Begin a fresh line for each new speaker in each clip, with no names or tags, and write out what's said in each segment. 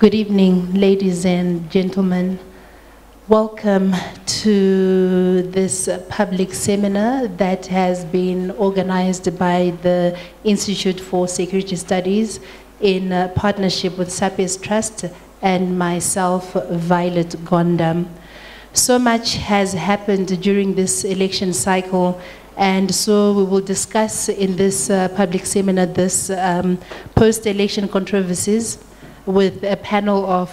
Good evening, ladies and gentlemen. Welcome to this public seminar that has been organized by the Institute for Security Studies in partnership with ZPF Trust and myself, Violet Gonda. So much has happened during this election cycle, and so we will discuss in this public seminar this post-election controversies with a panel of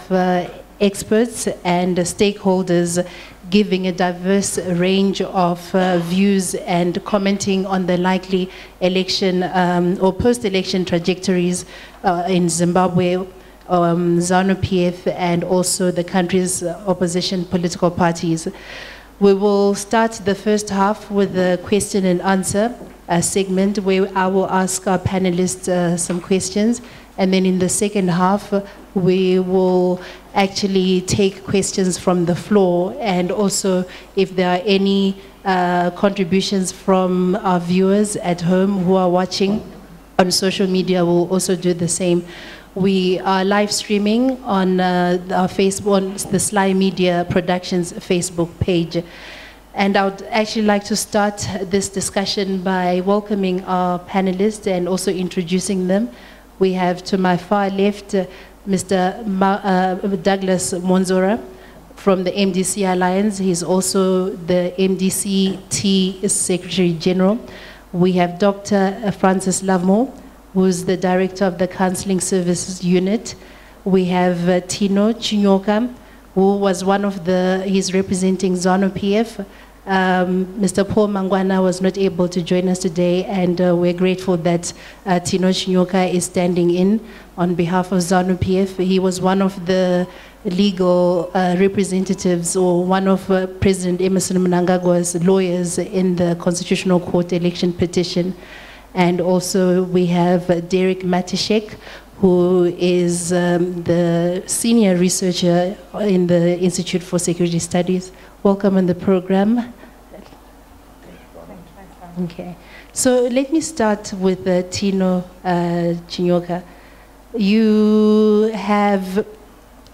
experts and stakeholders giving a diverse range of views and commenting on the likely election or post-election trajectories in Zimbabwe, Zanu PF, and also the country's opposition political parties. We will start the first half with a question and answer segment where I will ask our panelists some questions. And then in the second half, we will actually take questions from the floor, and also if there are any contributions from our viewers at home who are watching on social media, we'll also do the same. We are live streaming on our Facebook, on the Sly Media Productions Facebook page. And I would actually like to start this discussion by welcoming our panelists and also introducing them. We have to my far left, Mr. Douglas Mwonzora from the MDC Alliance. He's also the MDC Secretary General. We have Dr. Francis Lovemore, who's the Director of the Counseling Services Unit. We have Chinyoka, who was one of he's representing Zanu PF. Mr. Paul Mangwana was not able to join us today, and we're grateful that Chinyoka is standing in on behalf of Zanu PF. He was one of the legal representatives, or one of President Emmerson Mnangagwa's lawyers in the Constitutional Court election petition. And also we have Derek Matishek, who is the senior researcher in the Institute for Security Studies. Welcome on the program. Okay, so let me start with Chinyoka. You have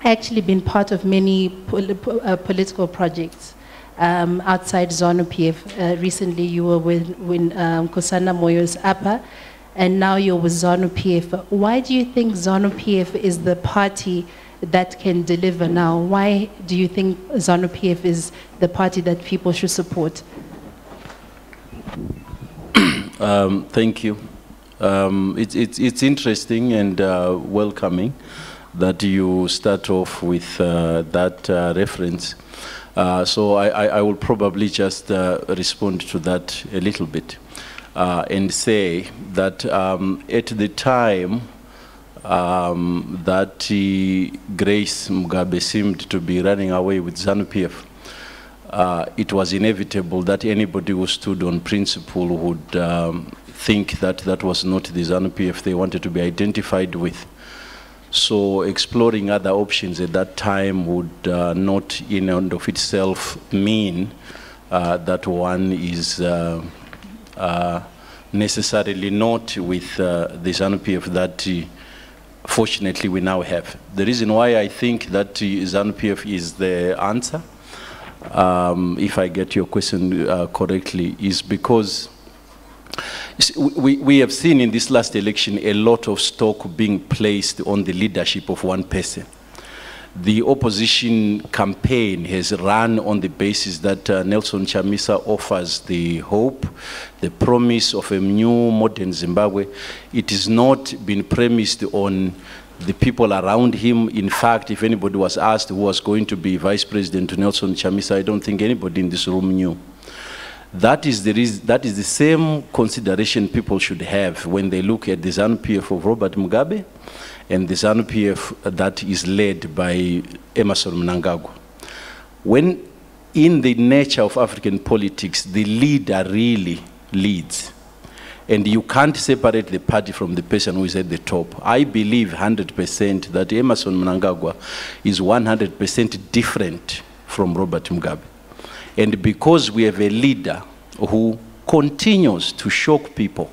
actually been part of many political projects outside Zanu PF. Recently you were with Nkosana Moyo's APA, and now you're with Zanu PF. Why do you think Zanu PF is the party that can deliver now? Why do you think Zanu PF is the party that people should support?
Thank you. It's interesting and welcoming that you start off with that reference. So I will probably just respond to that a little bit and say that at the time that Grace Mugabe seemed to be running away with Zanu PF, it was inevitable that anybody who stood on principle would think that that was not the Zanu PF they wanted to be identified with. So exploring other options at that time would not in and of itself mean that one is necessarily not with the Zanu PF that fortunately we now have. The reason why I think that Zanu PF is the answer, if I get your question correctly, is because we have seen in this last election a lot of stock being placed on the leadership of one person. The opposition campaign has run on the basis that Nelson Chamisa offers the hope, the promise of a new modern Zimbabwe. It has not been premised on the people around him. In fact, if anybody was asked who was going to be Vice President to Nelson Chamisa, I don't think anybody in this room knew. That is the same consideration people should have when they look at the Zanu PF of Robert Mugabe and the Zanu PF that is led by Emmerson Mnangagwa. When in the nature of African politics, the leader really leads, and you can't separate the party from the person who is at the top. I believe 100% that Emmerson Mnangagwa is 100% different from Robert Mugabe. And because we have a leader who continues to shock people,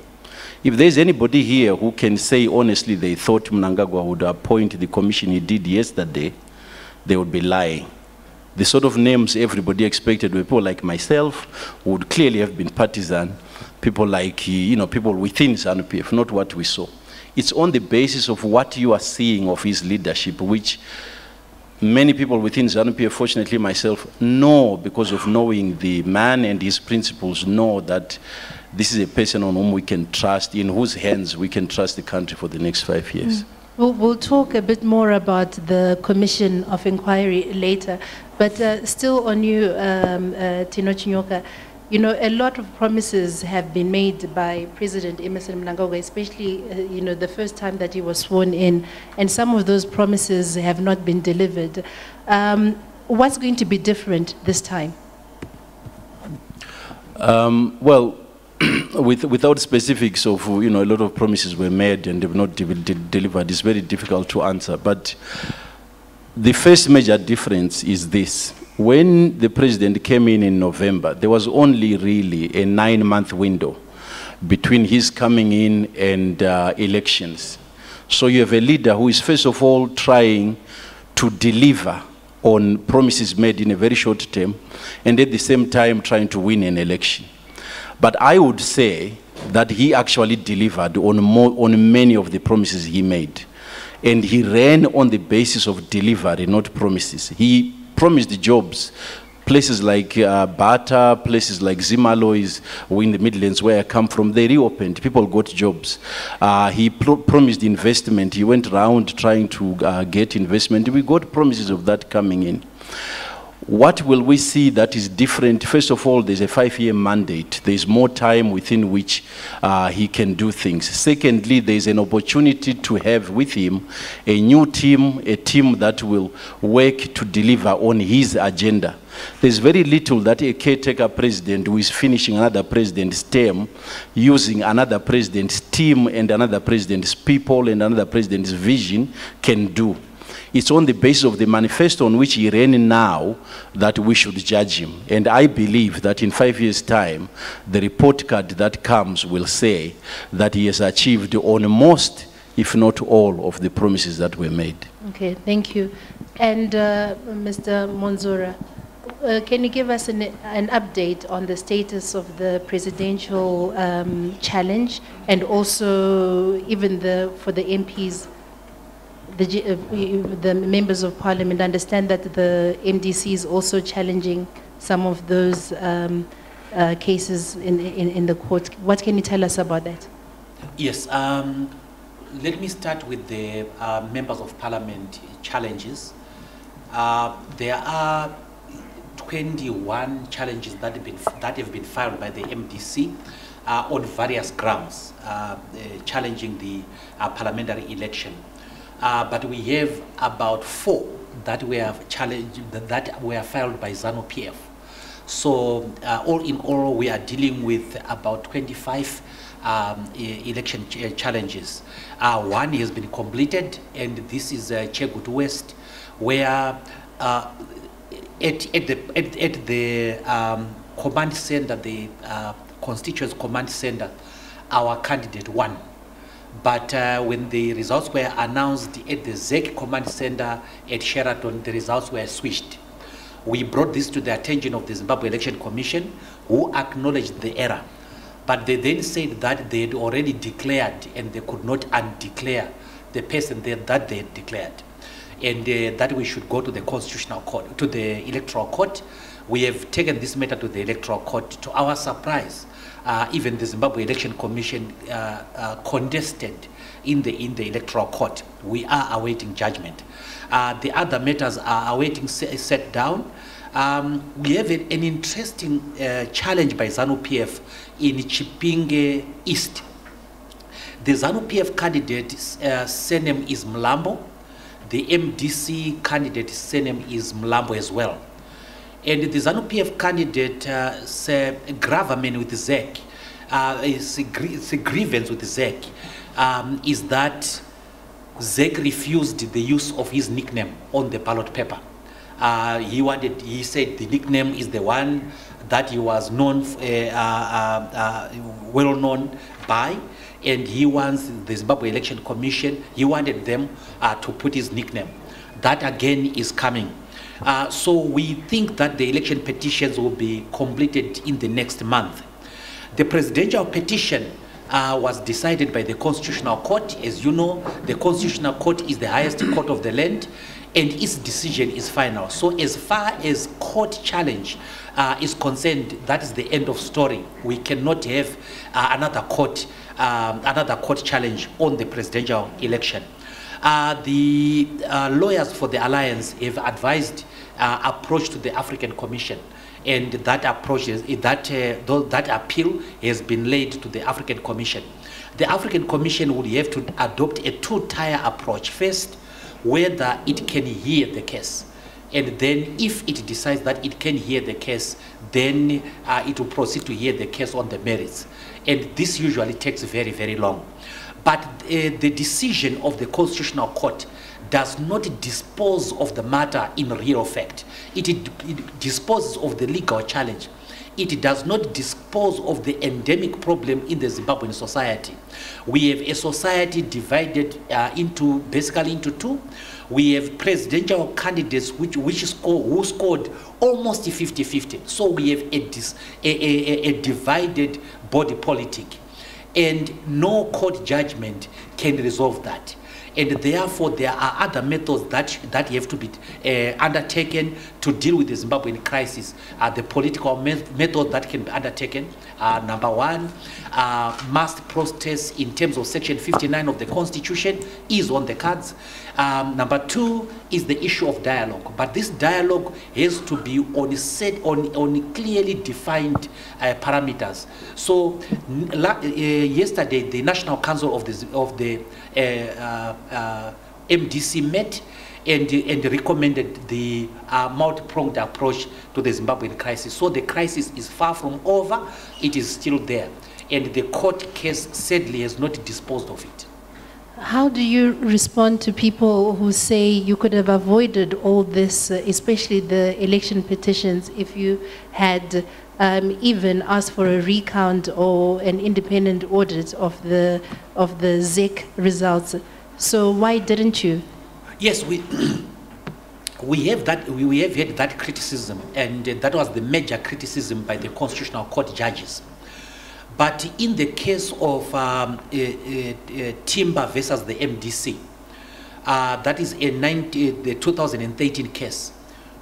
If there's anybody here who can say honestly they thought Mnangagwa would appoint the commission he did yesterday, they would be lying. The sort of names everybody expected were people like myself, who would clearly have been partisan, people like, you know, people within ZANU-PF, not what we saw. It's on the basis of what you are seeing of his leadership, which many people within ZANU-PF, fortunately myself, know, because of knowing the man and his principles, know that this is a person on whom we can trust, in whose hands we can trust the country for the next 5 years.
We'll talk a bit more about the Commission of Inquiry later, but still on you, Tino Chinyoka, you know, a lot of promises have been made by President Emmerson Mnangagwa, especially, you know, the first time that he was sworn in, and some of those promises have not been delivered. What's going to be different this time?
Well, without specifics of, you know, a lot of promises were made and they've not delivered, it's very difficult to answer. But the first major difference is this. When the president came in November, there was only really a 9-month window between his coming in and elections. So you have a leader who is first of all trying to deliver on promises made in a very short term, and at the same time trying to win an election. But I would say that he actually delivered on many of the promises he made. And he ran on the basis of delivery, not promises. He promised jobs. Places like Bata, places like Zimalois, in the Midlands where I come from, they reopened. People got jobs. He promised investment. He went around trying to get investment. We got promises of that coming in. What will we see that is different? First of all, there's a 5-year mandate. There's more time within which he can do things. Secondly, there's an opportunity to have with him a new team, a team that will work to deliver on his agenda. There's very little that a caretaker president who is finishing another president's term using another president's team and another president's people and another president's vision can do. It's on the basis of the manifesto on which he ran now that we should judge him. And I believe that in 5 years' time, the report card that comes will say that he has achieved on most, if not all, of the promises that were made. Okay,
thank you. And Mr. Mwonzora, can you give us an update on the status of the presidential challenge, and also even for the MPs, the members of parliament? Understand that the MDC is also challenging some of those cases in the court. What can you tell us about that?
Yes, let me start with the members of parliament challenges. There are 21 challenges that have been filed by the MDC on various grounds challenging the parliamentary election. But we have about 4 that we have challenged, that were filed by ZANU-PF. So all in all, we are dealing with about 25 election challenges. One has been completed, and this is Chegut West, where at the command center, the constituency command center, our candidate won. But when the results were announced at the ZEC command center at Sheraton, the results were switched. We brought this to the attention of the Zimbabwe Election Commission, who acknowledged the error. But they then said that they had already declared and they could not undeclare the person that they had declared. And that we should go to the Constitutional Court, to the Electoral Court. We have taken this matter to the Electoral Court. To our surprise, even the Zimbabwe Election Commission contested in the Electoral Court. We are awaiting judgment. The other matters are awaiting set down. We have an interesting challenge by ZANU-PF in Chipinge East. The ZANU-PF candidate's surname is Mlambo. The MDC candidate's surname is Mlambo as well. And the ZANU-PF candidate's gravamen with ZEC, it's a grievance with ZEC, is that ZEC refused the use of his nickname on the ballot paper. He said the nickname is the one that he was known, well known by, and he wants the Zimbabwe Election Commission, he wanted them to put his nickname. That again is coming. So we think that the election petitions will be completed in the next month. The presidential petition was decided by the Constitutional Court. As you know, the Constitutional Court is the highest court of the land, and its decision is final. So as far as court challenge is concerned, that is the end of story. We cannot have another court challenge on the presidential election. The lawyers for the alliance have advised approach to the African Commission, and that approach is that appeal has been laid to the African Commission. The African Commission would have to adopt a two-tier approach. First, whether it can hear the case, and then if it decides that it can hear the case, then it will proceed to hear the case on the merits, and this usually takes very, very long. But the decision of the Constitutional Court does not dispose of the matter in real fact. It disposes of the legal challenge. It does not dispose of the endemic problem in the Zimbabwean society. We have a society divided basically into two. We have presidential candidates who scored almost 50-50. So we have a divided body politic, and no court judgment can resolve that. And therefore, there are other methods that have to be undertaken to deal with the Zimbabwean crisis. The political method that can be undertaken, number one, mass protests in terms of Section 59 of the Constitution is on the cards. Number two is the issue of dialogue. But this dialogue has to be on clearly defined parameters. So yesterday, the National Council of the MDC met and recommended the multi-pronged approach to the Zimbabwean crisis. So the crisis is far from over, it is still there. And the court case sadly has not disposed of it.
How do you respond to people who say you could have avoided all this, especially the election petitions, if you had even asked for a recount or an independent audit of the ZEC results? So why didn't you?
Yes, we have had that criticism, and that was the major criticism by the Constitutional Court judges. But in the case of Timber versus the MDC, that is the 2013 case,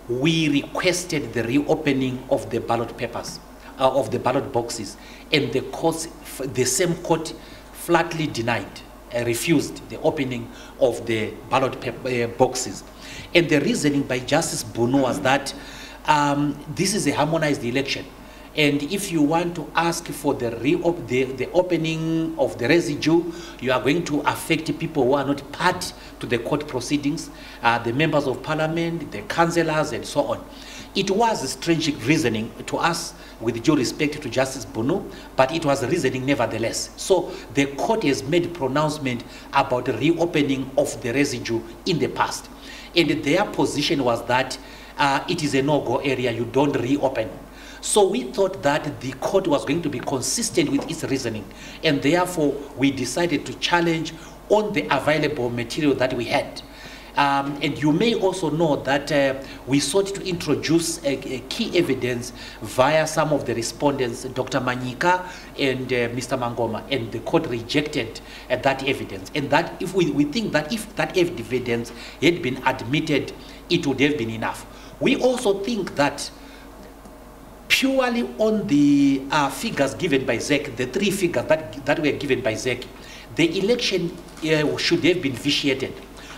we requested the reopening of the ballot papers, of the ballot boxes, and the same court flatly denied, refused the opening of the ballot boxes. And the reasoning by Justice Bunu was that this is a harmonized election. And if you want to ask for the opening of the residue, you are going to affect people who are not part to the court proceedings, the members of parliament, the councillors, and so on. It was a strange reasoning to us, with due respect to Justice Bunu, but it was reasoning nevertheless. So the court has made pronouncement about the reopening of the residue in the past. And their position was that it is a no-go area, you don't reopen. So we thought that the court was going to be consistent with its reasoning, and therefore we decided to challenge on the available material that we had. And you may also know that we sought to introduce a key evidence via some of the respondents, Dr. Manyika and Mr. Mangoma, and the court rejected that evidence. And that if we think that if that evidence had been admitted, it would have been enough. We also think that purely on the figures given by ZEC, the three figures that were given by ZEC, the election should have been vitiated.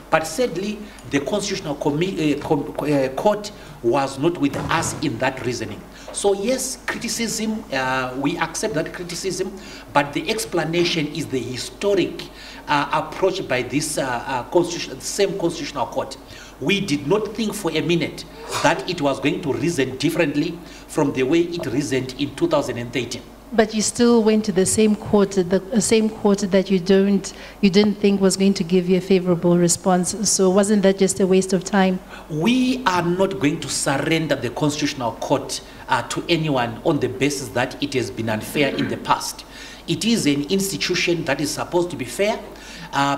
But sadly, the Constitutional Court was not with us in that reasoning. So yes, criticism, we accept that criticism, but the explanation is the historic approach by this same Constitutional Court. We did not think for a minute that it was going to reason differently from the way it reasoned in 2013.
But you still went to the same court that you didn't think was going to give you a favorable response. So wasn't that just a waste of time?
We are not going to surrender the Constitutional Court to anyone on the basis that it has been unfair in the past. It is an institution that is supposed to be fair.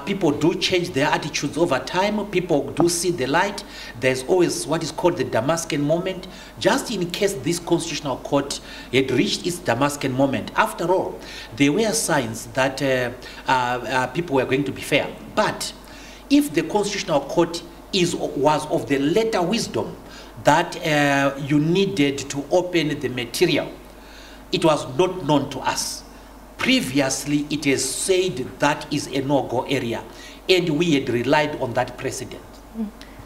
People do change their attitudes over time. People do see the light. There's always what is called the Damascus moment. Just in case this Constitutional Court had reached its Damascus moment, after all, there were signs that people were going to be fair. But if the Constitutional Court was of the later wisdom that you needed to open the material, it was not known to us. Previously, it has said that is a no-go area, and we had relied on that precedent.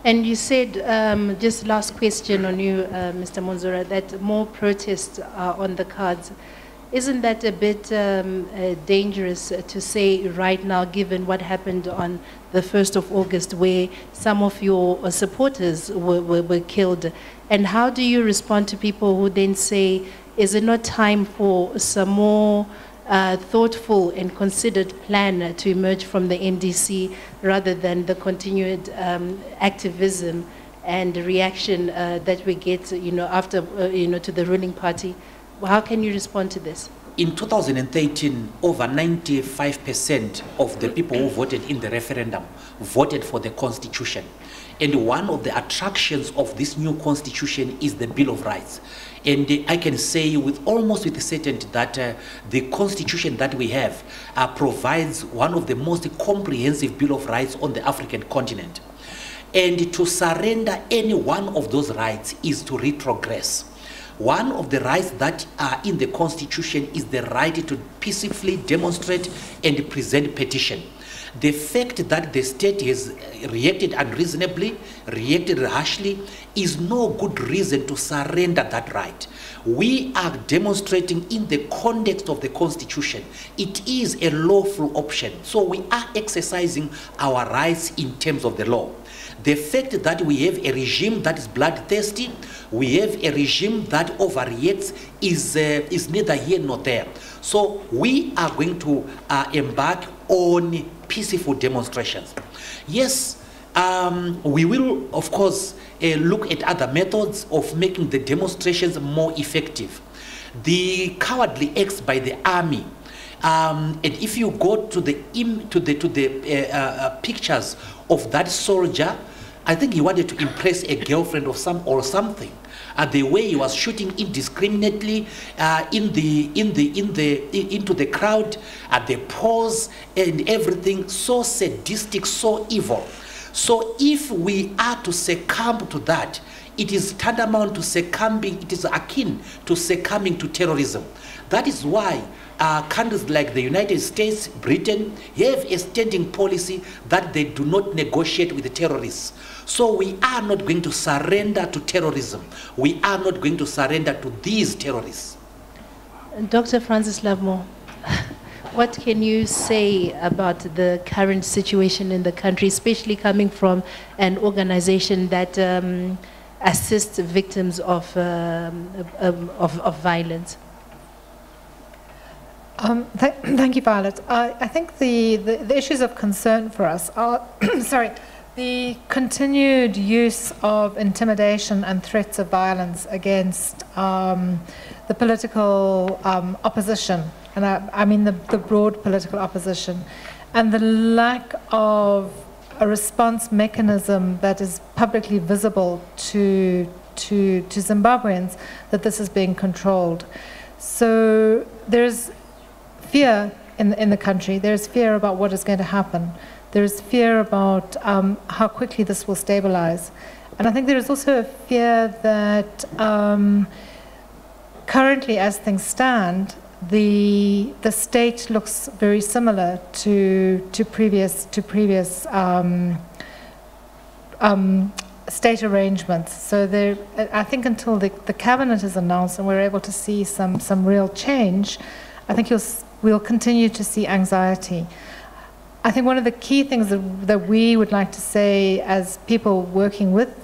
And you said, just last question on you, Mr. Mwonzora, that more protests are on the cards. Isn't that a bit dangerous to say right now, given what happened on the 1st of August, where some of your supporters were killed? And how do you respond to people who then say, is it not time for some more thoughtful and considered plan to emerge from the MDC rather than the continued activism and reaction that we get, after, to the ruling party? How can you respond to this?
In 2013, over 95% of the people who voted in the referendum voted for the Constitution. And one of the attractions of this new Constitution is the Bill of Rights. And I can say almost with certainty that the Constitution that we have provides one of the most comprehensive Bill of Rights on the African continent. And to surrender any one of those rights is to retrogress. One of the rights that are in the Constitution is the right to peacefully demonstrate and present petition. The fact that the state has reacted unreasonably, reacted harshly, is no good reason to surrender that right. We are demonstrating in the context of the Constitution. It is a lawful option. So we are exercising our rights in terms of the law. The fact that we have a regime that is bloodthirsty, we have a regime that overreacts is neither here nor there. So we are going to embark on peaceful demonstrations. Yes, we will, of course, look at other methods of making the demonstrations more effective. The cowardly acts by the army, and if you go to the pictures of that soldier, I think he wanted to impress a girlfriend or something. The way he was shooting indiscriminately into the crowd, the pause and everything, so sadistic, so evil. So if we are to succumb to that, it is tantamount to succumbing, it is akin to succumbing to terrorism. That is why countries like the United States, Britain, have a standing policy that they do not negotiate with the terrorists. So we are not going to surrender to terrorism. We are not going to surrender to these terrorists.
Dr. Francis Lovemore, what can you say about the current situation in the country, especially coming from an organization that assists victims of violence?
Thank you, Violet. I think the issues of concern for us are, the continued use of intimidation and threats of violence against the political opposition, and I mean the broad political opposition, and the lack of a response mechanism that is publicly visible to Zimbabweans that this is being controlled. So there's fear in the country. There's fear about what is going to happen. There's fear about how quickly this will stabilize. And I think there is also a fear that currently, as things stand, the state looks very similar to previous state arrangements. So I think until the cabinet is announced and we're able to see some real change, I think we'll continue to see anxiety. I think one of the key things that we would like to say as people working with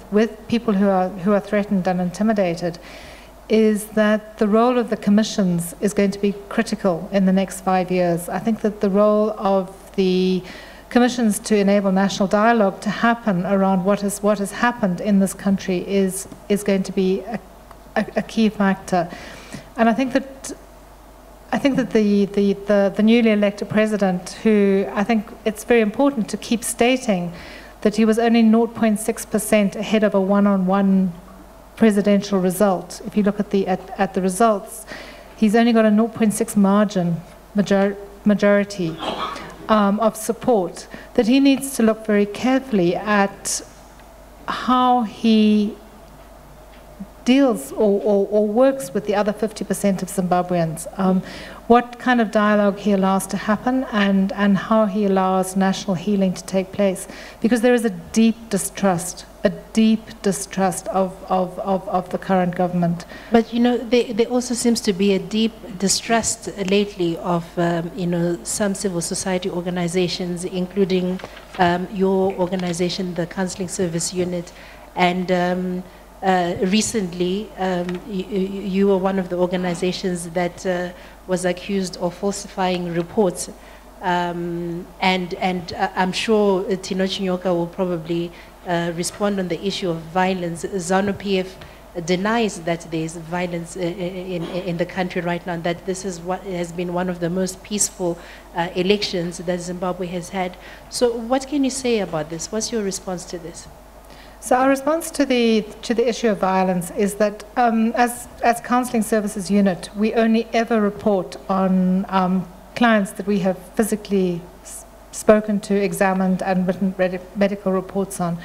people who are threatened and intimidated is that the role of the commissions is going to be critical in the next 5 years. I think that the role of the commissions to enable national dialogue to happen around what has happened in this country is going to be a key factor. And I think that the newly elected president, who I think it's very important to keep stating that he was only 0.6% ahead of a one-on-one presidential result. If you look at the results, he's only got a 0.6 majority of support. That he needs to look very carefully at how he deals or works with the other 50% of Zimbabweans. What kind of dialogue he allows to happen and how he allows national healing to take place. Because there is a deep distrust of the current government.
But, you know, there also seems to be a deep distrust lately of, you know, some civil society organizations, including your organization, the Counseling Service Unit, and recently, you were one of the organizations that was accused of falsifying reports, and I'm sure Chinyoka will probably respond on the issue of violence. Zanu PF denies that there is violence in the country right now, that this is what has been one of the most peaceful elections that Zimbabwe has had. So what can you say about this? What's your response to this?
So our response to the issue of violence is that as Counselling Services Unit, we only ever report on clients that we have physically spoken to, examined, and written medical reports on.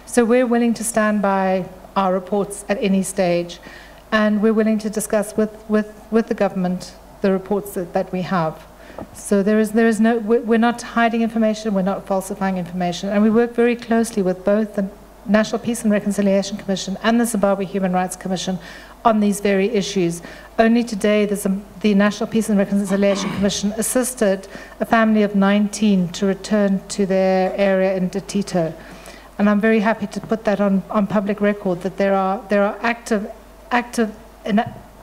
So we're willing to stand by our reports at any stage, and we're willing to discuss with the government the reports that we have. So there is no, we're not hiding information, we're not falsifying information, and we work very closely with both the National Peace and Reconciliation Commission and the Zimbabwe Human Rights Commission on these very issues. Only today, the National Peace and Reconciliation Commission assisted a family of 19 to return to their area in Tito. And I'm very happy to put that on public record, that there are active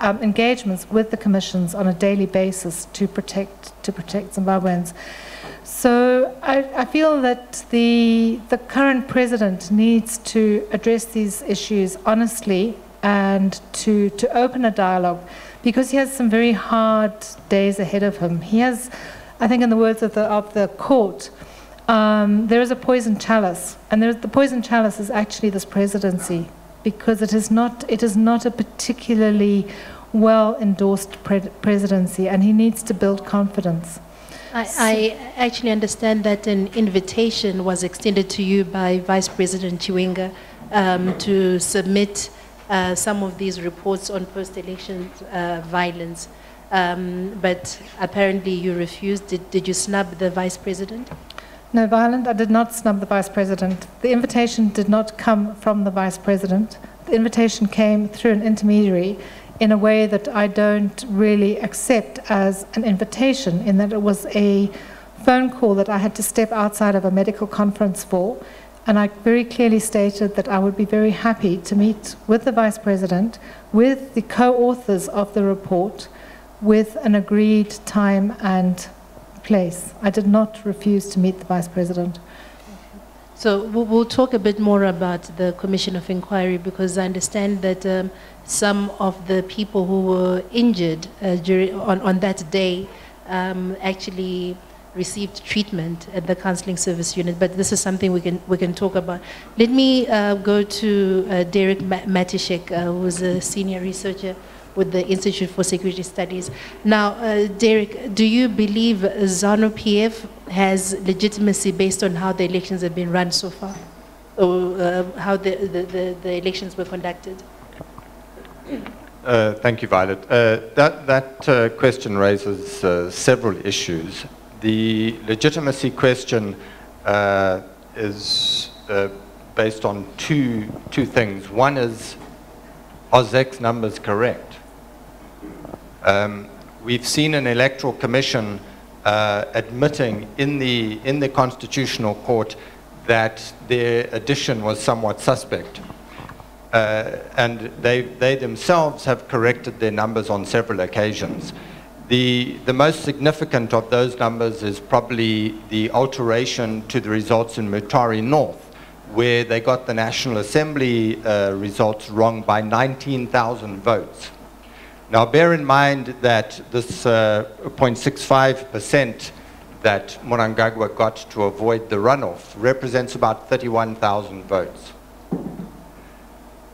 engagements with the commissions on a daily basis to protect Zimbabweans. So I feel that the current president needs to address these issues honestly and to open a dialogue, because he has some very hard days ahead of him. He has, I think in the words of the court, there is a poison chalice, and the poison chalice is actually this presidency, because it is not a particularly well endorsed presidency, and he needs to build confidence.
I actually understand that an invitation was extended to you by Vice President Chiwenga to submit some of these reports on post-election violence, but apparently you refused. Did you snub the Vice President?
No, I did not snub the Vice President. The invitation did not come from the Vice President. The invitation came through an intermediary in a way that I don't really accept as an invitation, in that it was a phone call that I had to step outside of a medical conference for, and I very clearly stated that I would be very happy to meet with the Vice President, with the co-authors of the report, with an agreed time and place. I did not refuse to meet the Vice President.
So we'll talk a bit more about the Commission of Inquiry, because I understand that some of the people who were injured on that day actually received treatment at the Counselling Service Unit, but this is something we can talk about. Let me go to Derek Matishek, who's a senior researcher with the Institute for Security Studies. Now, Derek, do you believe Zanu PF has legitimacy based on how the elections have been run so far, or how the elections were conducted?
Thank you, Violet. That question raises several issues. The legitimacy question is based on two things. One is, are ZEC's numbers correct? We've seen an electoral commission admitting in the Constitutional Court that their addition was somewhat suspect. and they themselves have corrected their numbers on several occasions. The most significant of those numbers is probably the alteration to the results in Mutari North, where they got the National Assembly results wrong by 19,000 votes. Now bear in mind that this 0.65% that Mnangagwa got to avoid the runoff represents about 31,000 votes.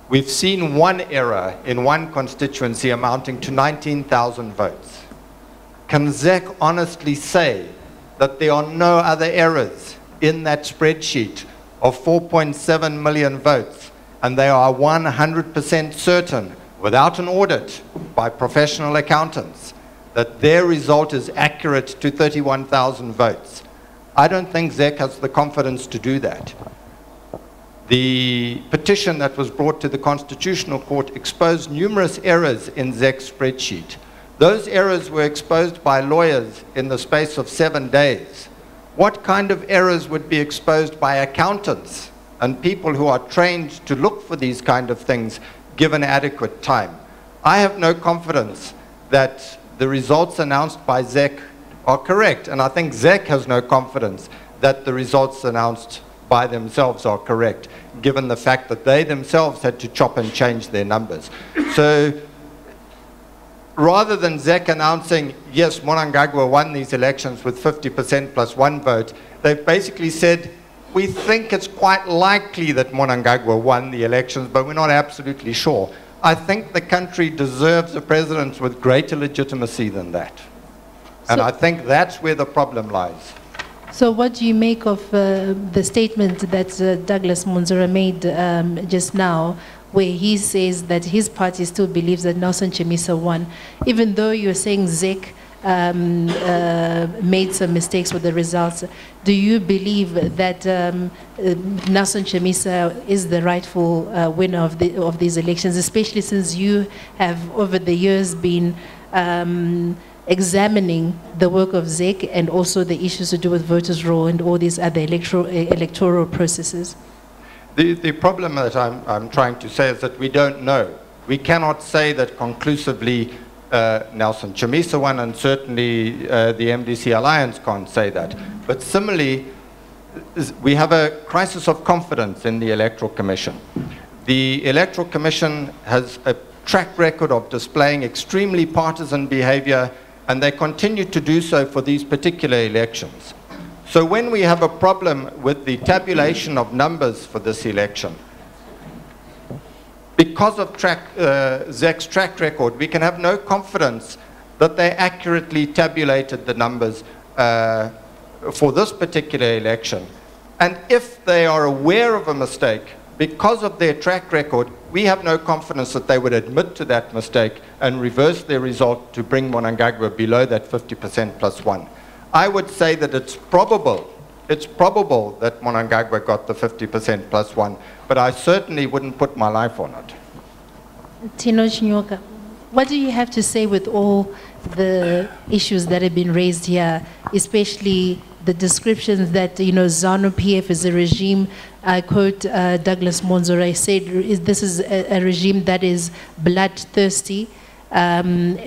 We've seen one error in one constituency amounting to 19,000 votes. Can ZEC honestly say that there are no other errors in that spreadsheet of 4.7 million votes, and they are 100% certain, without an audit by professional accountants, that their result is accurate to 31,000 votes? I don't think ZEC has the confidence to do that. The petition that was brought to the Constitutional Court exposed numerous errors in ZEC's spreadsheet. Those errors were exposed by lawyers in the space of 7 days. What kind of errors would be exposed by accountants and people who are trained to look for these kind of things given adequate time? I have no confidence that the results announced by ZEC are correct, and I think ZEC has no confidence that the results announced by themselves are correct, given the fact that they themselves had to chop and change their numbers. So rather than ZEC announcing, yes, Mnangagwa won these elections with 50% plus 1 vote, they've basically said, we think it's quite likely that Mnangagwa won the elections, but we're not absolutely sure. I think the country deserves a president with greater legitimacy than that. And I think that's where the problem lies.
So what do you make of the statement that Douglas Mwonzora made just now, where he says that his party still believes that Nelson Chamisa won, even though you're saying ZEC made some mistakes with the results? Do you believe that Nelson Chamisa is the rightful winner of these elections, especially since you have over the years been examining the work of ZEC and also the issues to do with voters' roll and all these other electoral processes?
The problem that I'm trying to say is that we don't know. We cannot say that conclusively Nelson Chamisa won, and certainly the MDC Alliance can't say that. But similarly, we have a crisis of confidence in the Electoral Commission. The Electoral Commission has a track record of displaying extremely partisan behavior, and they continue to do so for these particular elections. So when we have a problem with the tabulation of numbers for this election, because of ZEC's track record, we can have no confidence that they accurately tabulated the numbers for this particular election. And if they are aware of a mistake, because of their track record, we have no confidence that they would admit to that mistake and reverse their result to bring Mnangagwa below that 50% plus 1. I would say that it's probable that Mnangagwa got the 50% plus 1, but I certainly wouldn't put my life on it.
Chinyoka, what do you have to say with all the issues that have been raised here, especially the descriptions that, Zanu PF is a regime? I quote Douglas Mwonzora, said this is a regime that is bloodthirsty,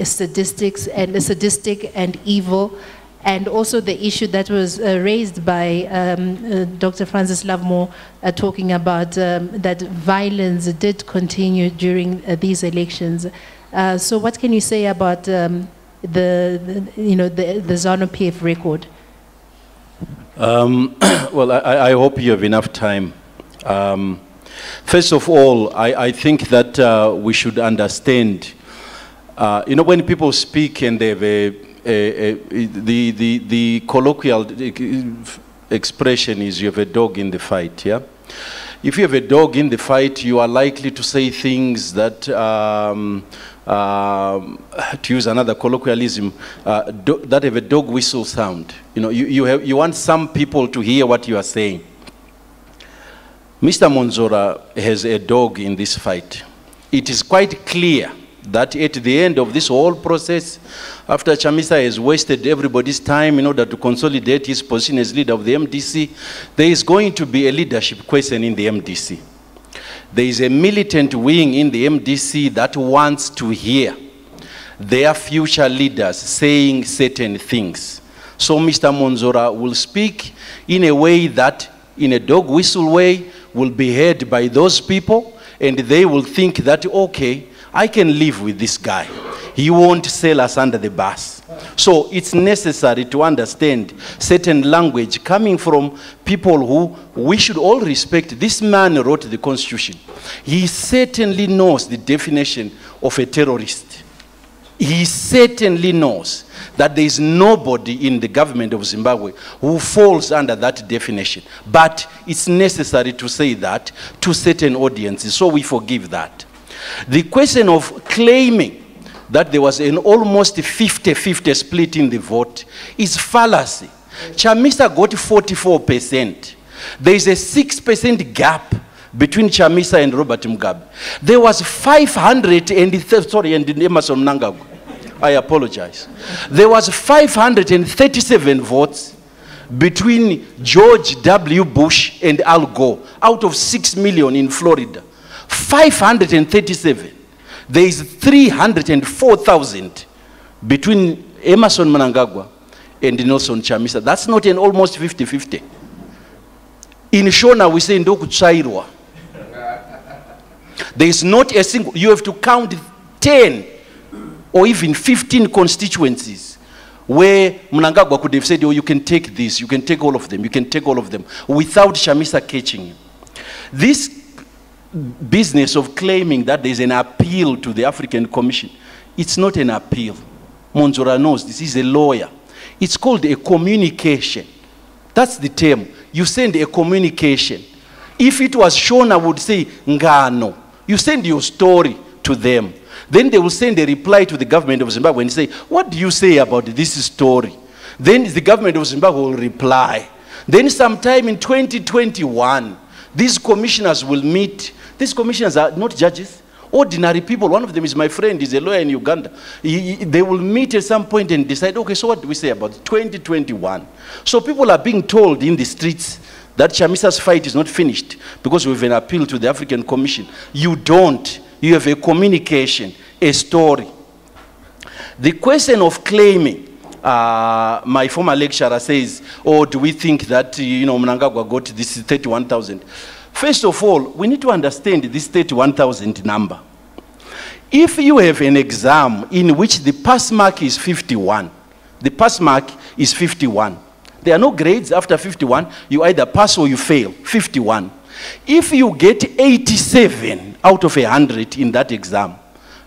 sadistic and evil. And also the issue that was raised by Dr. Francis Lovemore talking about that violence did continue during these elections. So what can you say about the Zanu PF record?
Well, I hope you have enough time. First of all, I think that we should understand, when people speak and they have the colloquial expression is you have a dog in the fight, yeah? If you have a dog in the fight, you are likely to say things that, to use another colloquialism, that have a dog whistle sound. You want some people to hear what you are saying. Mr. Mwonzora has a dog in this fight. It is quite clear that at the end of this whole process, after Chamisa has wasted everybody's time in order to consolidate his position as leader of the MDC, there is going to be a leadership question in the MDC. There is a militant wing in the MDC that wants to hear their future leaders saying certain things. So Mr. Mwonzora will speak in a way that, in a dog whistle way, will be heard by those people, and they will think that, okay, I can live with this guy. He won't sell us under the bus. So it's necessary to understand certain language coming from people who we should all respect. This man wrote the Constitution. He certainly knows the definition of a terrorist. He certainly knows that there is nobody in the government of Zimbabwe who falls under that definition. But it's necessary to say that to certain audiences, so we forgive that. The question of claiming that there was an almost 50-50 split in the vote is fallacy. Chamisa got 44%. There is a 6% gap between Chamisa and Robert Mugabe. There was 530, sorry, and Emerson Mnangagwa. I apologize. There was 537 votes between George W. Bush and Al Gore out of 6 million in Florida. 537. There is 304,000 between Emerson Mnangagwa and Nelson Chamisa. That's not an almost 50-50. In Shona, we say Ndoku Tsairwa. There is not a single, you have to count 10 or even 15 constituencies where Mnangagwa could have said, oh, you can take this, you can take all of them, you can take all of them, without Chamisa catching him. This business of claiming that there is an appeal to the African Commission, it's not an appeal. Mwonzora knows this. Is a lawyer. It's called a communication. That's the term. You send a communication. If it was shown, I would say, ngano. You send your story to them. Then they will send a reply to the government of Zimbabwe and say, what do you say about this story? Then the government of Zimbabwe will reply. Then sometime in 2021, these commissioners will meet. These commissioners are not judges, ordinary people. One of them is my friend, he's a lawyer in Uganda. They will meet at some point and decide, okay, so what do we say about 2021? So people are being told in the streets that Chamisa's fight is not finished because we have an appeal to the African Commission. You don't. You have a communication, a story. The question of claiming, my former lecturer says, oh, do we think that, Mnangagwa got this 31,000? First of all, we need to understand this 31,000 number. If you have an exam in which the pass mark is 51, the pass mark is 51. There are no grades after 51. You either pass or you fail, 51. If you get 87 out of 100 in that exam,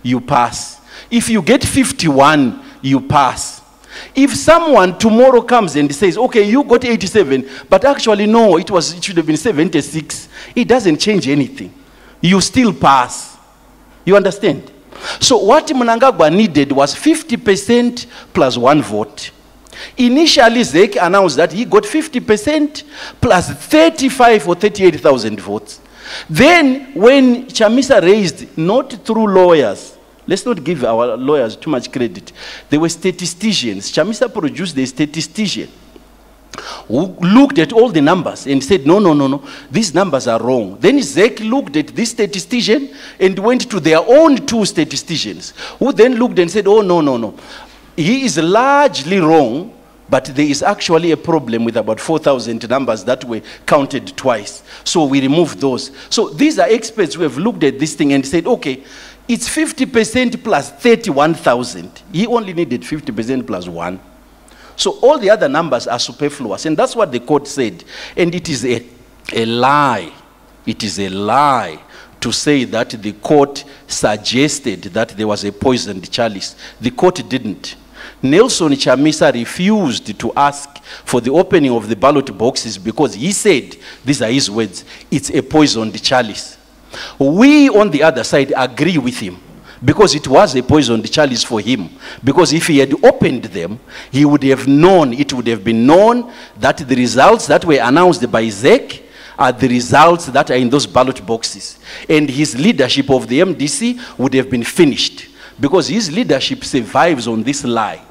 you pass. If you get 51, you pass. If someone tomorrow comes and says, okay, you got 87, but actually no, it should have been 76, it doesn't change anything. You still pass. You understand? So what Mnangagwa needed was 50% plus 1 vote. Initially, ZEC announced that he got 50% plus 35 or 38,000 votes. Then when Chamisa raised, not through lawyers, let's not give our lawyers too much credit. They were statisticians. Chamisa produced a statistician who looked at all the numbers and said, no, these numbers are wrong. Then ZEC looked at this statistician and went to their own 2 statisticians, who then looked and said, oh, no. He is largely wrong, but there is actually a problem with about 4,000 numbers that were counted twice. So we removed those. So these are experts who have looked at this thing and said, okay, it's 50% plus 31,000. He only needed 50% plus 1. So all the other numbers are superfluous. And that's what the court said. And it is a lie. It is a lie to say that the court suggested that there was a poisoned chalice. The court didn't. Nelson Chamisa refused to ask for the opening of the ballot boxes because he said, these are his words, it's a poisoned chalice. We on the other side agree with him because it was a poisoned chalice for him. Because if he had opened them, he would have known, it would have been known that the results that were announced by ZEC are the results that are in those ballot boxes. And his leadership of the MDC would have been finished because his leadership survives on this lie.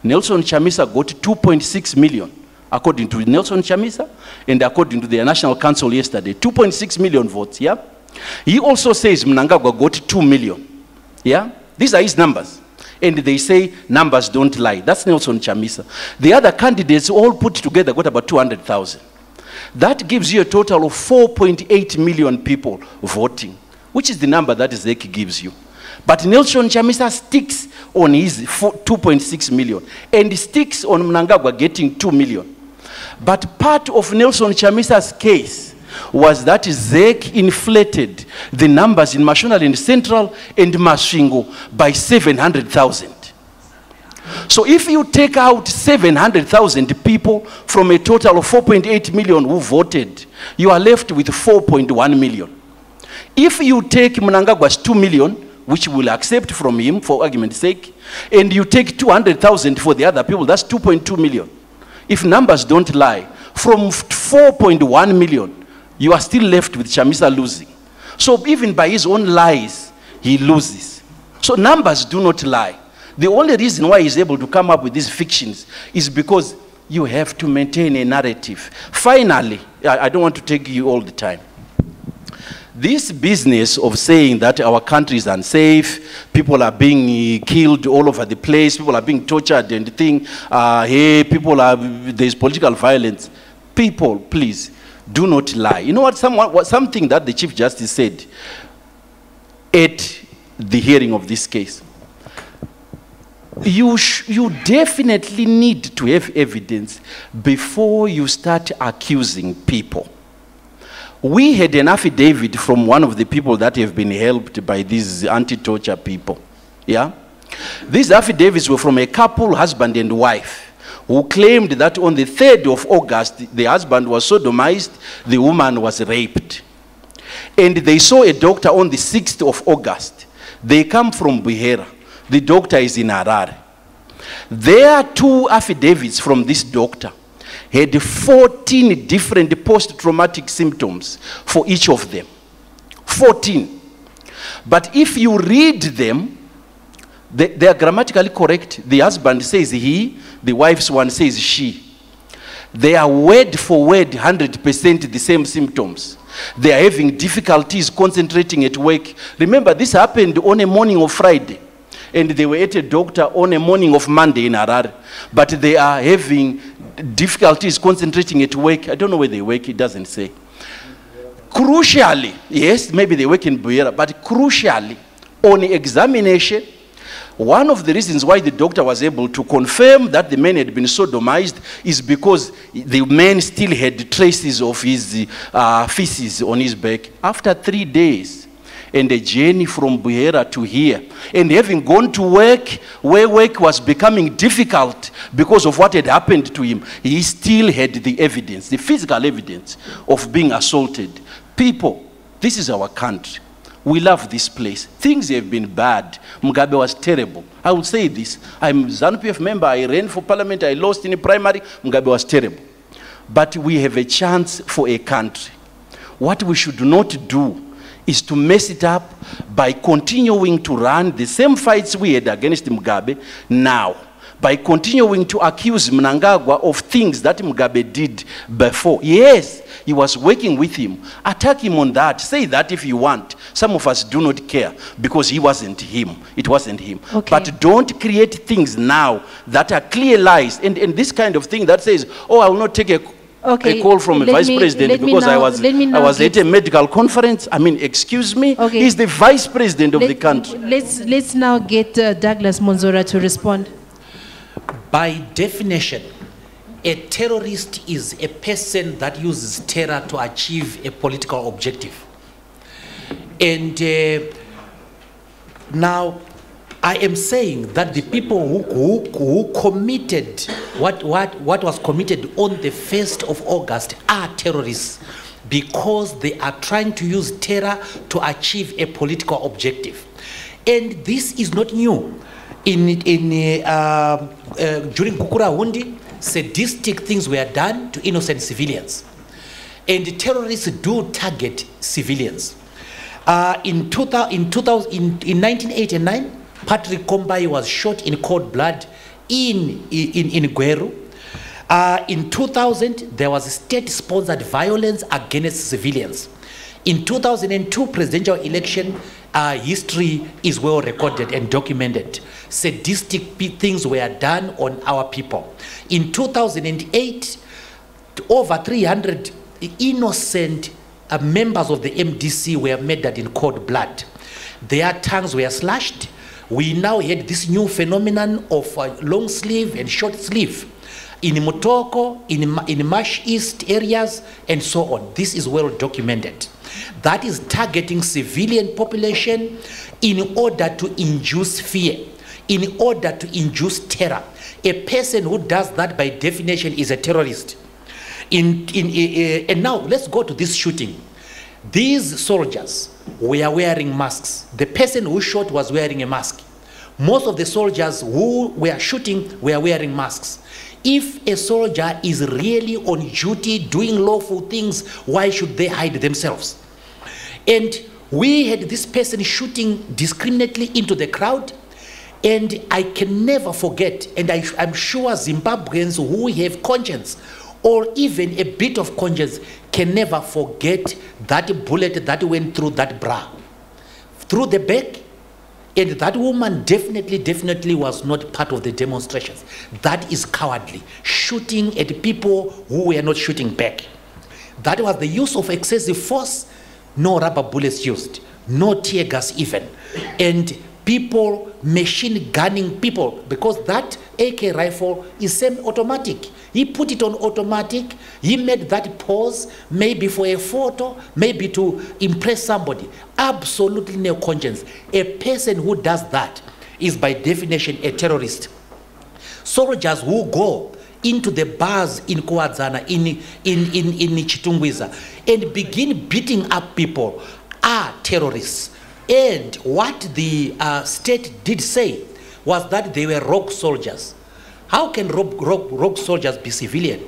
Nelson Chamisa got 2.6 million, according to Nelson Chamisa, and according to the National Council yesterday, 2.6 million votes, yeah? He also says Mnangagwa got 2 million. Yeah? These are his numbers. And they say numbers don't lie. That's Nelson Chamisa. The other candidates all put together got about 200,000. That gives you a total of 4.8 million people voting, which is the number that ZEC gives you. But Nelson Chamisa sticks on his 2.6 million and sticks on Mnangagwa getting 2 million. But part of Nelson Chamisa's case was that ZEC inflated the numbers in Mashonaland Central and Masvingo by 700,000. So if you take out 700,000 people from a total of 4.8 million who voted, you are left with 4.1 million. If you take Mnangagwa's 2 million, which we will accept from him for argument's sake, and you take 200,000 for the other people, that's 2.2 million. If numbers don't lie, from 4.1 million, you are still left with Chamisa losing. So even by his own lies, he loses. So numbers do not lie. The only reason why he's able to come up with these fictions is because you have to maintain a narrative. Finally, I don't want to take you all the time. This business of saying that our country is unsafe, people are being killed all over the place, people are being tortured and hey, there's political violence. People, please, do not lie. You know what, something that the Chief Justice said at the hearing of this case. You definitely need to have evidence before you start accusing people. We had an affidavit from one of the people that have been helped by these anti-torture people. Yeah? These affidavits were from a couple, husband and wife, who claimed that on the 3rd of August, the husband was sodomized, the woman was raped. And they saw a doctor on the 6th of August. They come from Buhera. The doctor is in Harare. There are 2 affidavits from this doctor. Had 14 different post-traumatic symptoms for each of them. 14. But if you read them, they are grammatically correct. The husband says he, the wife's one says she. They are word for word 100% the same symptoms. They are having difficulties concentrating at work. Remember, this happened on a morning of Friday. And they were at a doctor on a morning of Monday in Harare. But they are having difficulties concentrating at work. I don't know where they work, it doesn't say. Crucially, yes, maybe they work in Buhera, but crucially, on examination, one of the reasons why the doctor was able to confirm that the man had been sodomized is because the man still had traces of his feces on his back. After 3 days, and a journey from Buhera to here, and having gone to work, where work was becoming difficult because of what had happened to him, he still had the evidence, the physical evidence of being assaulted. People, this is our country. We love this place. Things have been bad. Mugabe was terrible. I will say this. I'm a ZPF member. I ran for parliament. I lost in the primary. Mugabe was terrible. But we have a chance for a country. What we should not do is to mess it up by continuing to run the same fights we had against Mugabe now, by continuing to accuse Mnangagwa of things that Mugabe did before. Yes, he was working with him. Attack him on that. Say that if you want. Some of us do not care because he wasn't him. It wasn't him. Okay. But don't create things now that are clear lies. And this kind of thing that says, oh, I will not take a call from a vice president because I was at a medical conference. I mean, excuse me, okay. He's the vice president of the country.
Let's now get Douglas Mwonzora to respond.
By definition, a terrorist is a person that uses terror to achieve a political objective. And now, I am saying that the people who committed what was committed on the 1st of August are terrorists because they are trying to use terror to achieve a political objective. And this is not new. During Kukura Hundi, sadistic things were done to innocent civilians. And terrorists do target civilians. In 1989, Patrick Kombai was shot in cold blood in Gweru. In 2000, there was state-sponsored violence against civilians. In 2002 presidential election, history is well recorded and documented. Sadistic things were done on our people. In 2008, over 300 innocent members of the MDC were murdered in cold blood. Their tongues were slashed. We now had this new phenomenon of long sleeve and short sleeve in Mutoko, in Marsh East areas, and so on. This is well documented. That is targeting civilian population in order to induce fear, in order to induce terror. A person who does that by definition is a terrorist. And now let's go to this shooting. These soldiers were wearing masks. The person who shot was wearing a mask. Most of the soldiers who were shooting were wearing masks. If a soldier is really on duty doing lawful things, why should they hide themselves? And we had this person shooting discriminately into the crowd. And I can never forget, and I'm sure Zimbabweans who have conscience or even a bit of conscience can never forget that bullet that went through that bra, through the back. And that woman definitely was not part of the demonstrations. That is cowardly, shooting at people who were not shooting back. That was the use of excessive force, no rubber bullets used, no tear gas even. And people machine gunning people, because that AK rifle is semi-automatic. He put it on automatic. He made that pose, maybe for a photo, maybe to impress somebody. Absolutely no conscience. A person who does that is by definition a terrorist. Soldiers who go into the bars in Kwadzana, in Chitungwiza, and begin beating up people are terrorists. And what the state did say was that they were rogue soldiers. How can rogue soldiers be civilian?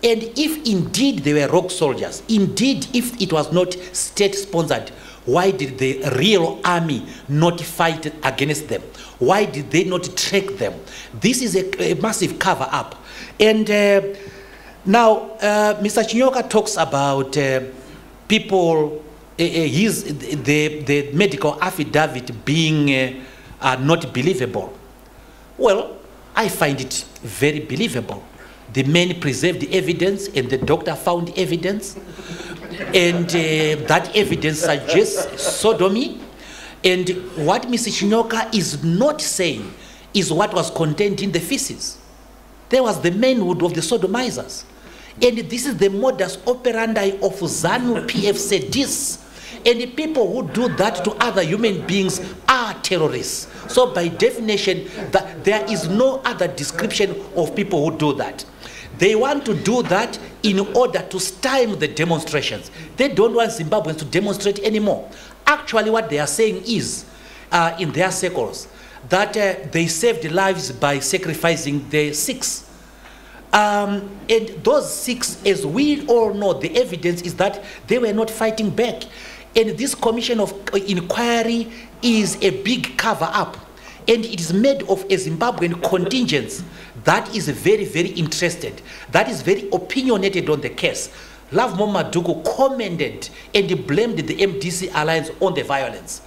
And if indeed they were rogue soldiers, indeed if it was not state-sponsored, why did the real army not fight against them? Why did they not track them? This is a massive cover-up. And now Mr. Chinyoka talks about people, the medical affidavit being not believable. Well, I find it very believable. The man preserved the evidence and the doctor found evidence. And that evidence suggests sodomy. And what Mr. Chinyoka is not saying is what was contained in the feces. There was the manhood of the sodomizers. And this is the modus operandi of Zanu PF sadists. And the people who do that to other human beings are terrorists. So by definition, there is no other description of people who do that. They want to do that in order to stymie the demonstrations. They don't want Zimbabweans to demonstrate anymore. Actually, what they are saying is, in their circles, that they saved lives by sacrificing the Sikhs. And those Sikhs, as we all know, the evidence is that they were not fighting back. And this commission of inquiry is a big cover-up. And it is made of a Zimbabwean contingent that is very, very interested, that is very opinionated on the case. Love Momadugu commended and blamed the MDC alliance on the violence.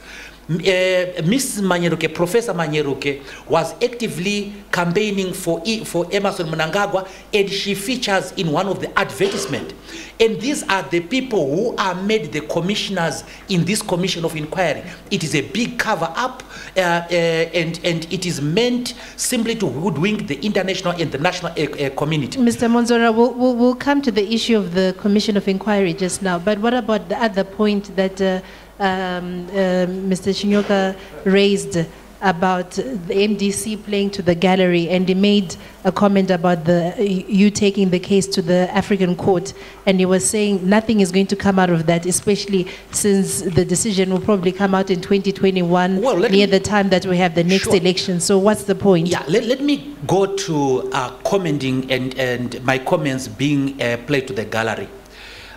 Mrs. Manyeruke, Professor Manyeruke, was actively campaigning for Emerson Mnangagwa, and she features in one of the advertisements. And these are the people who are made the commissioners in this commission of inquiry. It is a big cover-up, and it is meant simply to hoodwink the international and the national community.
Mr. Mwonzora, we'll come to the issue of the commission of inquiry just now, but what about the other point that Mr. Chinyoka raised about the MDC playing to the gallery, and he made a comment about you taking the case to the African court, and he was saying nothing is going to come out of that, especially since the decision will probably come out in 2021, near the time that we have the next election. So what's the point?
Yeah, let me go to commenting and my comments being played to the gallery.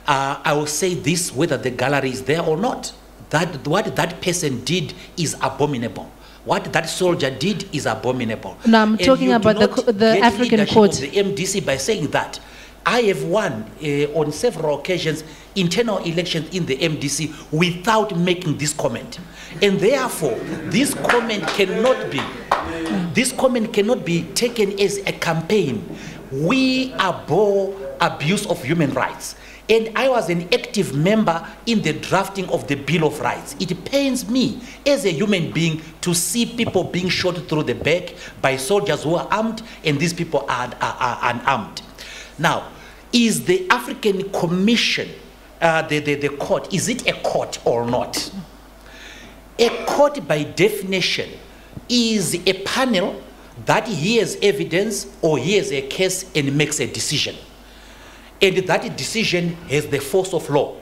I will say this, whether the gallery is there or not. What that person did is abominable. What that soldier did is abominable.
No, I'm talking about the African court.
Of the MDC by saying that. I have won on several occasions internal elections in the MDC without making this comment. And therefore, this comment cannot be taken as a campaign. We abhor abuse of human rights. And I was an active member in the drafting of the Bill of Rights. It pains me as a human being to see people being shot through the back by soldiers who are armed, and these people are unarmed. Now, is the African Commission, the court, is it a court or not? A court, by definition, is a panel that hears evidence or hears a case and makes a decision. And that decision has the force of law.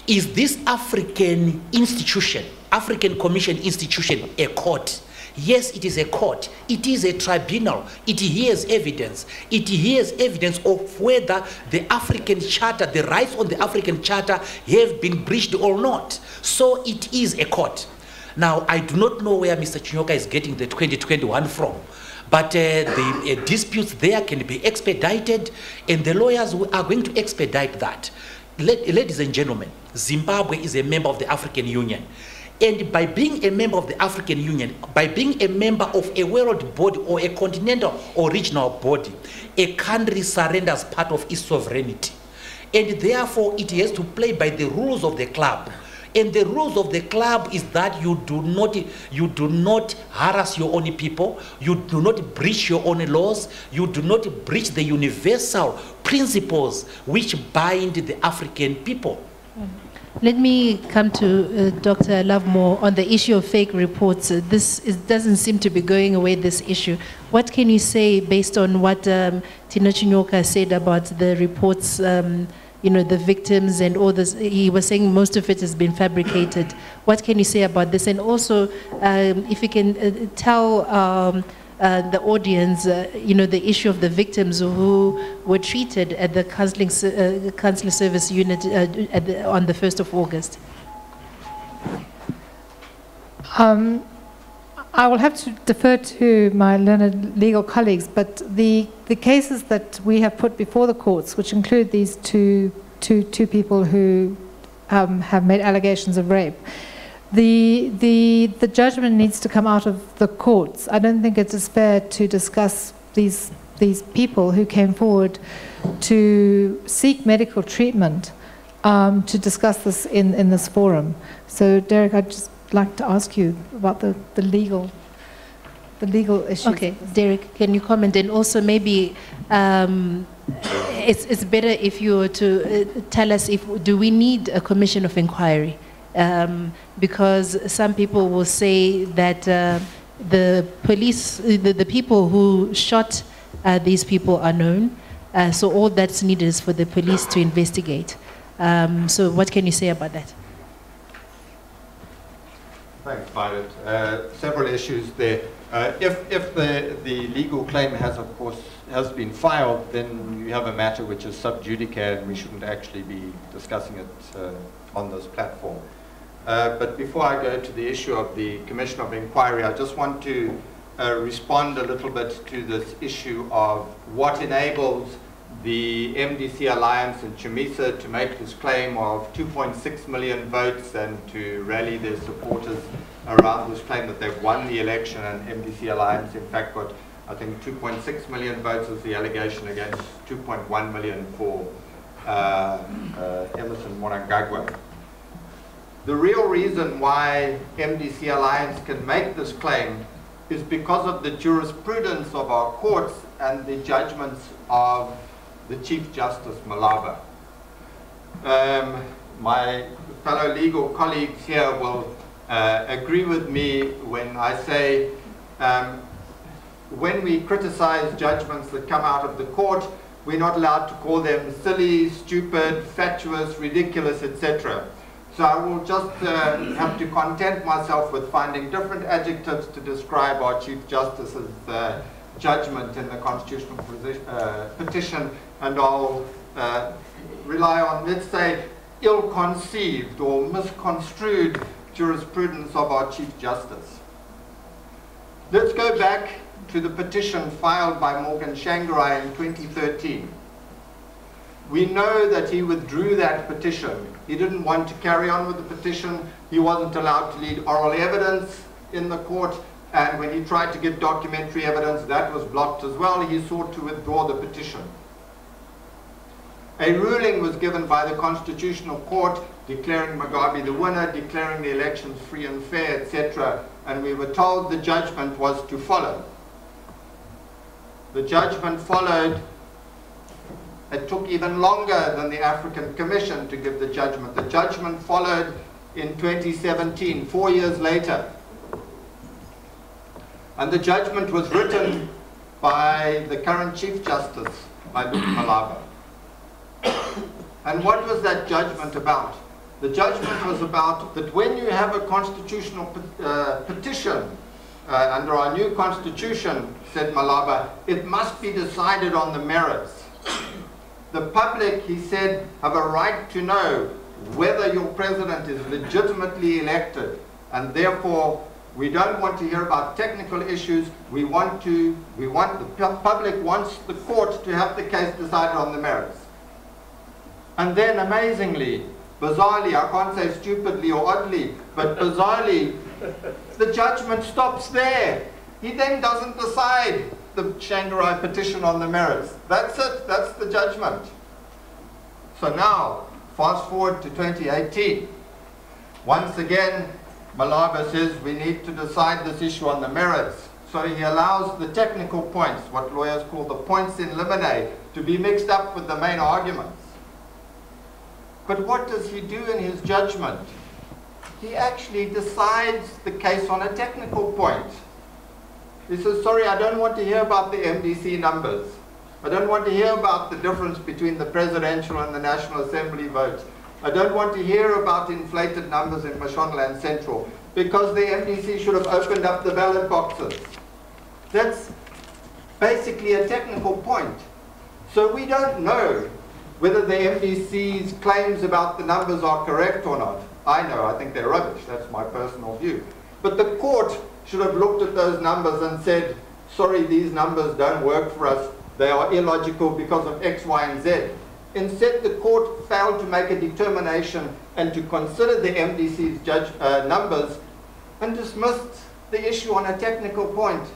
Is this African institution, African Commission institution, a court? Yes, it is a court. It is a tribunal. It hears evidence. It hears evidence of whether the African Charter, the rights on the African Charter have been breached or not. So it is a court. Now, I do not know where Mr. Chinyoka is getting the 2021 from. But the disputes there can be expedited, and the lawyers are going to expedite that. Ladies and gentlemen, Zimbabwe is a member of the African Union. And by being a member of the African Union, by being a member of a world body or a continental or regional body, a country surrenders part of its sovereignty. And therefore, it has to play by the rules of the club. And the rules of the club is that you do not harass your own people, you do not breach your own laws, you do not breach the universal principles which bind the African people.
Let me come to Dr. Lovemore on the issue of fake reports. Doesn't seem to be going away, this issue. What can you say based on what Tina Chinyoka said about the reports, you know, the victims and all this? He was saying most of it has been fabricated. What can you say about this? And also, if you can tell the audience, you know, the issue of the victims who were treated at the counseling service unit on the 1st of August.
I will have to defer to my learned legal colleagues, but the cases that we have put before the courts, which include these two people who have made allegations of rape, the judgment needs to come out of the courts. I don't think it is fair to discuss these people who came forward to seek medical treatment to discuss this in this forum. So, Derek, I'd just like to ask you about the legal issues.
Okay, Derek, can you comment? And also maybe it's better if you were to tell us do we need a commission of inquiry? Because some people will say that the police, the people who shot these people are known, so all that's needed is for the police to investigate. So what can you say about that?
Thanks, Violet. Several issues there. If the legal claim has been filed, then you have a matter which is sub judice, and we shouldn't actually be discussing it on this platform. But before I go to the issue of the Commission of Inquiry, I just want to respond a little bit to this issue of what enables the MDC Alliance and Chamisa to make this claim of 2.6 million votes and to rally their supporters around this claim that they've won the election, and MDC Alliance in fact got, I think, 2.6 million votes as the allegation against 2.1 million for Emerson Mnangagwa. The real reason why MDC Alliance can make this claim is because of the jurisprudence of our courts and the judgments of the Chief Justice Malaba. My fellow legal colleagues here will agree with me when I say when we criticize judgments that come out of the court, we're not allowed to call them silly, stupid, fatuous, ridiculous, etc. So I will just have to content myself with finding different adjectives to describe our Chief Justice's judgment in the constitutional petition, and I'll rely on, let's say, ill-conceived or misconstrued jurisprudence of our Chief Justice. Let's go back to the petition filed by Morgan Shangarai in 2013. We know that he withdrew that petition. He didn't want to carry on with the petition. He wasn't allowed to lead oral evidence in the court. And when he tried to give documentary evidence, that was blocked as well. He sought to withdraw the petition. A ruling was given by the Constitutional Court declaring Mugabe the winner, declaring the elections free and fair, etc. And we were told the judgment was to follow. The judgment followed. It took even longer than the African Commission to give the judgment. The judgment followed in 2017, 4 years later. And the judgment was written by the current Chief Justice, by Malaba. And what was that judgment about? The judgment was about that when you have a constitutional petition under our new constitution, said Malaba, it must be decided on the merits. The public, he said, have a right to know whether your president is legitimately elected, and therefore we don't want to hear about technical issues. The public wants the court to have the case decided on the merits. And then amazingly, bizarrely, I can't say stupidly or oddly, but bizarrely, the judgment stops there. He then doesn't decide the Shanghai petition on the merits. That's it, that's the judgment. So now, fast forward to 2018. Once again, Malaba says we need to decide this issue on the merits. So he allows the technical points, what lawyers call the points in limine, to be mixed up with the main arguments. But what does he do in his judgment? He actually decides the case on a technical point. He says, sorry, I don't want to hear about the MDC numbers. I don't want to hear about the difference between the presidential and the National Assembly votes. I don't want to hear about inflated numbers in Mashonaland Central, because the MDC should have opened up the ballot boxes. That's basically a technical point. So we don't know whether the MDC's claims about the numbers are correct or not. I know, I think they're rubbish. That's my personal view. But the court should have looked at those numbers and said, sorry, these numbers don't work for us. They are illogical because of X, Y, and Z. Instead, the court failed to make a determination and to consider the MDC's numbers and dismissed the issue on a technical point.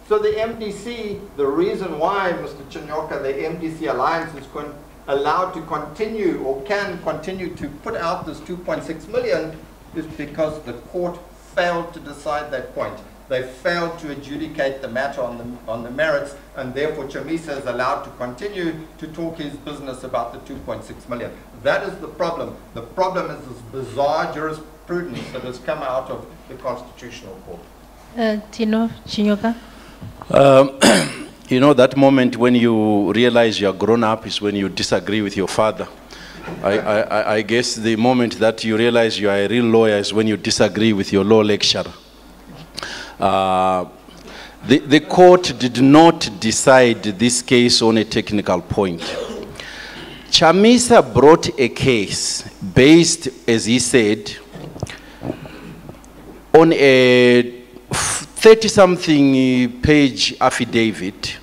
So the MDC, the reason why, Mr. Chinyoka, the MDC alliance is allowed to continue or can continue to put out this 2.6 million is because the court failed to decide that point. They failed to adjudicate the matter on the merits, and therefore Chamisa is allowed to continue to talk his business about the 2.6 million. That is the problem. The problem is this bizarre jurisprudence that has come out of the Constitutional Court.
Chinyoka?
You know, that moment when you realize you're grown up is when you disagree with your father. I guess the moment that you realize you are a real lawyer is when you disagree with your law lecturer. The court did not decide this case on a technical point. Chamisa brought a case based, as he said, on a 30-something page affidavit.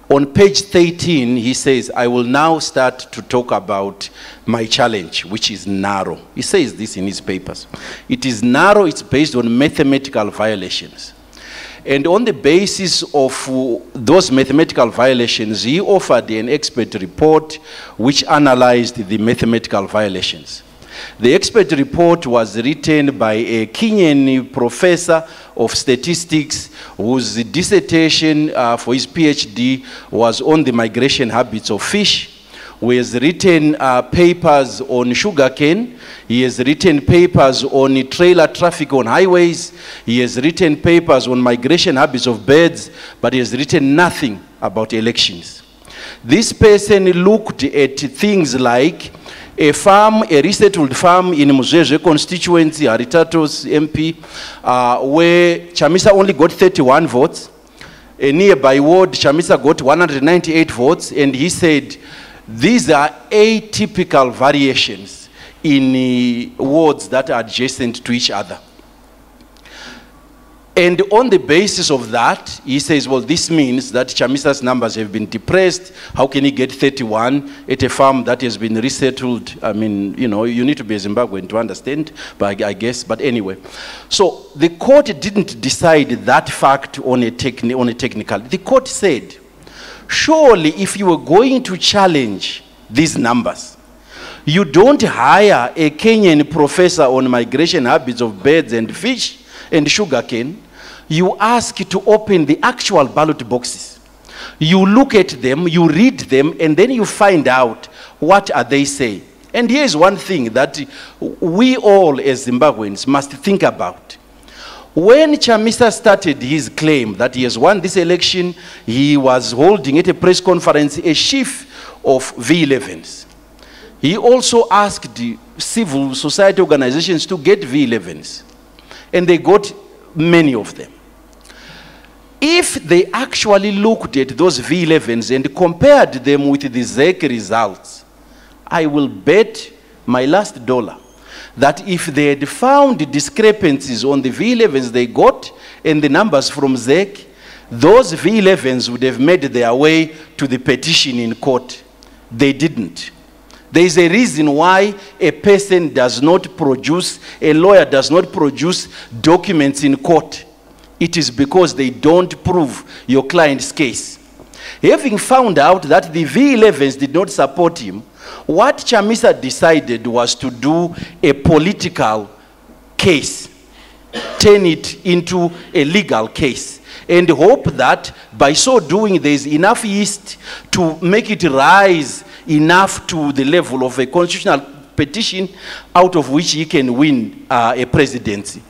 On page 13, he says, I will now start to talk about my challenge, which is narrow. He says this in his papers. It is narrow, it's based on mathematical violations. And on the basis of those mathematical violations, he offered an expert report which analyzed the mathematical violations. The expert report was written by a Kenyan professor of statistics whose dissertation for his PhD was on the migration habits of fish, who has written papers on sugarcane. He has written papers on trailer traffic on highways. He has written papers on migration habits of birds, but he has written nothing about elections. This person looked at things like a farm, a resettled farm in Mwonzora constituency, Haritatos MP, where Chamisa only got 31 votes. A nearby ward, Chamisa got 198 votes, and he said, these are atypical variations in wards that are adjacent to each other. And on the basis of that, he says, well, this means that Chamisa's numbers have been depressed. How can he get 31 at a farm that has been resettled? I mean, you know, you need to be a Zimbabwean to understand, but I guess. But anyway, so the court didn't decide that fact on a technical. The court said, surely if you were going to challenge these numbers, you don't hire a Kenyan professor on migration habits of birds and fish and sugarcane. You ask to open the actual ballot boxes. You look at them, you read them, and then you find out what are they saying. And here's one thing that we all as Zimbabweans must think about. When Chamisa started his claim that he has won this election, he was holding at a press conference a sheaf of V11s. He also asked the civil society organizations to get V11s. And they got many of them. If they actually looked at those V11s and compared them with the ZEC results, I will bet my last dollar that if they had found discrepancies on the V11s they got and the numbers from ZEC, those V11s would have made their way to the petition in court. They didn't. There is a reason why a person does not produce, a lawyer does not produce documents in court. It is because they don't prove your client's case. Having found out that the V11s did not support him, what Chamisa decided was to do a political case, turn it into a legal case, and hope that by so doing there is enough yeast to make it rise enough to the level of a constitutional petition out of which he can win a presidency.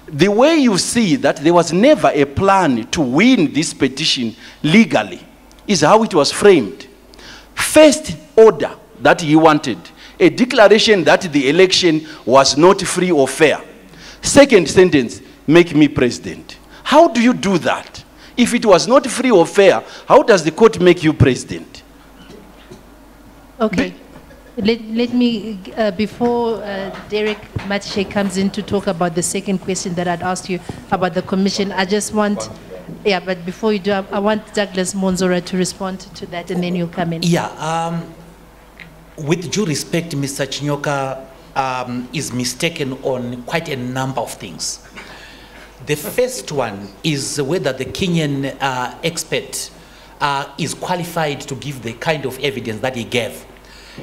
The way you see that there was never a plan to win this petition legally is how it was framed. First order that he wanted, a declaration that the election was not free or fair. Second sentence, make me president. How do you do that? If it was not free or fair, how does the court make you president?
Okay. Let me, before Derek Matshe comes in to talk about the second question that I'd asked you about the commission, I just want, yeah, but before you do, I want Douglas Mwonzora to respond to that, and then you'll come in.
Yeah, with due respect, Mr. Chinyoka is mistaken on quite a number of things. The first one is whether the Kenyan expert is qualified to give the kind of evidence that he gave.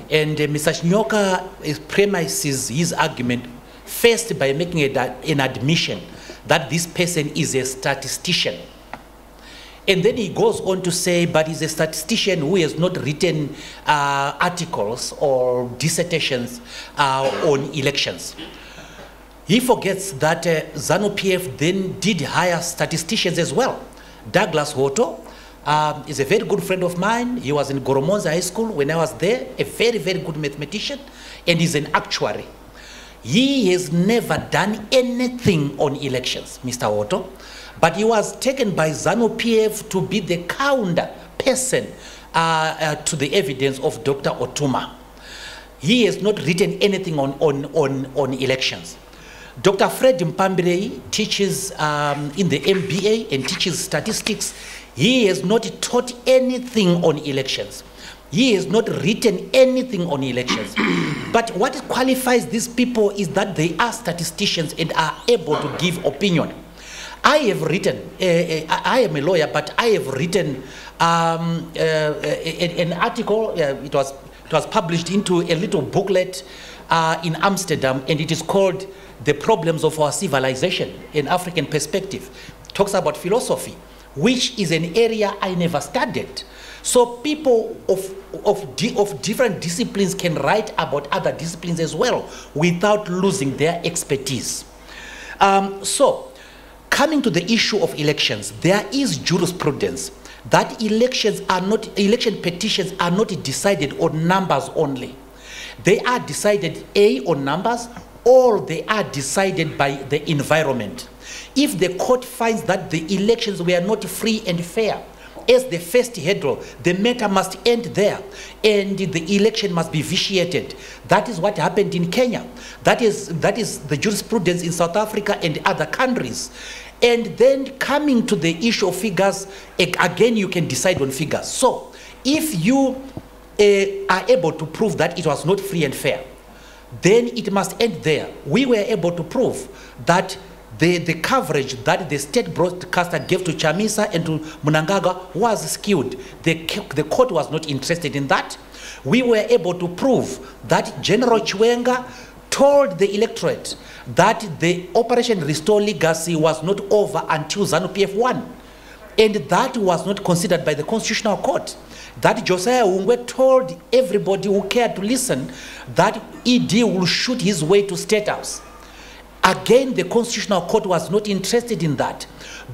And Mr. Chinyoka premises his argument first by making an admission that this person is a statistician. And then he goes on to say, but he's a statistician who has not written articles or dissertations on elections. He forgets that Zanu PF then did hire statisticians as well. Douglas Hoto is a very good friend of mine. He was in Goromonza High School when I was there, a very, very good mathematician, and he's an actuary. He has never done anything on elections, Mr. Hoto, but he was taken by Zanu PF to be the counter person to the evidence of Dr. Otuma. He has not written anything on elections. Dr. Fred Mpambire teaches in the MBA and teaches statistics. He has not taught anything on elections. He has not written anything on elections. But what qualifies these people is that they are statisticians and are able to give opinion. I have written, I am a lawyer, but I have written an article. It was published into a little booklet in Amsterdam, and it is called The Problems of Our Civilization, an African Perspective. It talks about philosophy, which is an area I never studied. So people of different disciplines can write about other disciplines as well without losing their expertise. So coming to the issue of elections, there is jurisprudence that election petitions are not decided on numbers only. They are decided on numbers, or they are decided by the environment. If the court finds that the elections were not free and fair, as the first hurdle, the matter must end there, and the election must be vitiated. That is what happened in Kenya. That is the jurisprudence in South Africa and other countries. And then coming to the issue of figures, again, you can decide on figures. So if you are able to prove that it was not free and fair, then it must end there. We were able to prove that the coverage that the state broadcaster gave to Chamisa and to Mnangagwa was skewed. The court was not interested in that. We were able to prove that General Chiwenga told the electorate that the Operation Restore Legacy was not over until Zanu PF won. And that was not considered by the Constitutional Court. That Josiah Ungwe told everybody who cared to listen that ED will shoot his way to State House. Again, the Constitutional Court was not interested in that.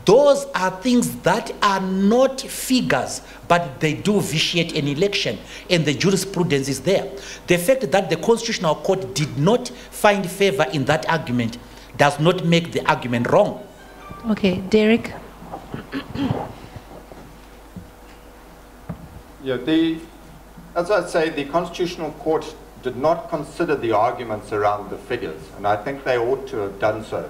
Those are things that are not figures, but they do vitiate an election, and the jurisprudence is there. The fact that the Constitutional Court did not find favor in that argument does not make the argument wrong.
Okay, Derek.
Yeah, as I say, the Constitutional Court did not consider the arguments around the figures, and I think they ought to have done so.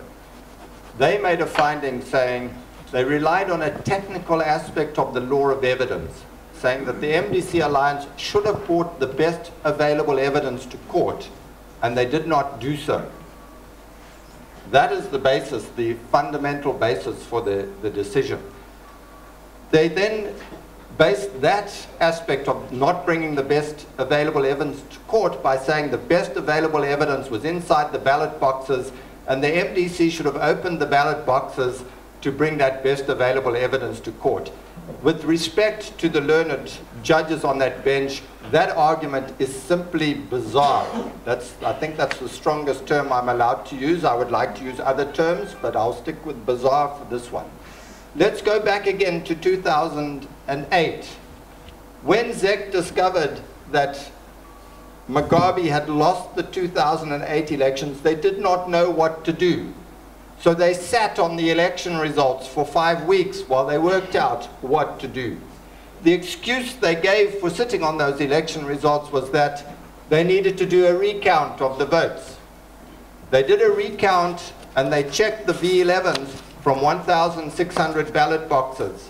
They made a finding saying they relied on a technical aspect of the law of evidence, saying that the MDC Alliance should have brought the best available evidence to court, and they did not do so. That is the basis, the fundamental basis for the decision. They then based that aspect of not bringing the best available evidence to court by saying the best available evidence was inside the ballot boxes, and the MDC should have opened the ballot boxes to bring that best available evidence to court. With respect to the learned judges on that bench, that argument is simply bizarre. I think that's the strongest term I'm allowed to use. I would like to use other terms, but I'll stick with bizarre for this one. Let's go back again to 2008. When ZEC discovered that Mugabe had lost the 2008 elections, they did not know what to do. So they sat on the election results for 5 weeks while they worked out what to do. The excuse they gave for sitting on those election results was that they needed to do a recount of the votes. They did a recount and they checked the V11s from 1,600 ballot boxes.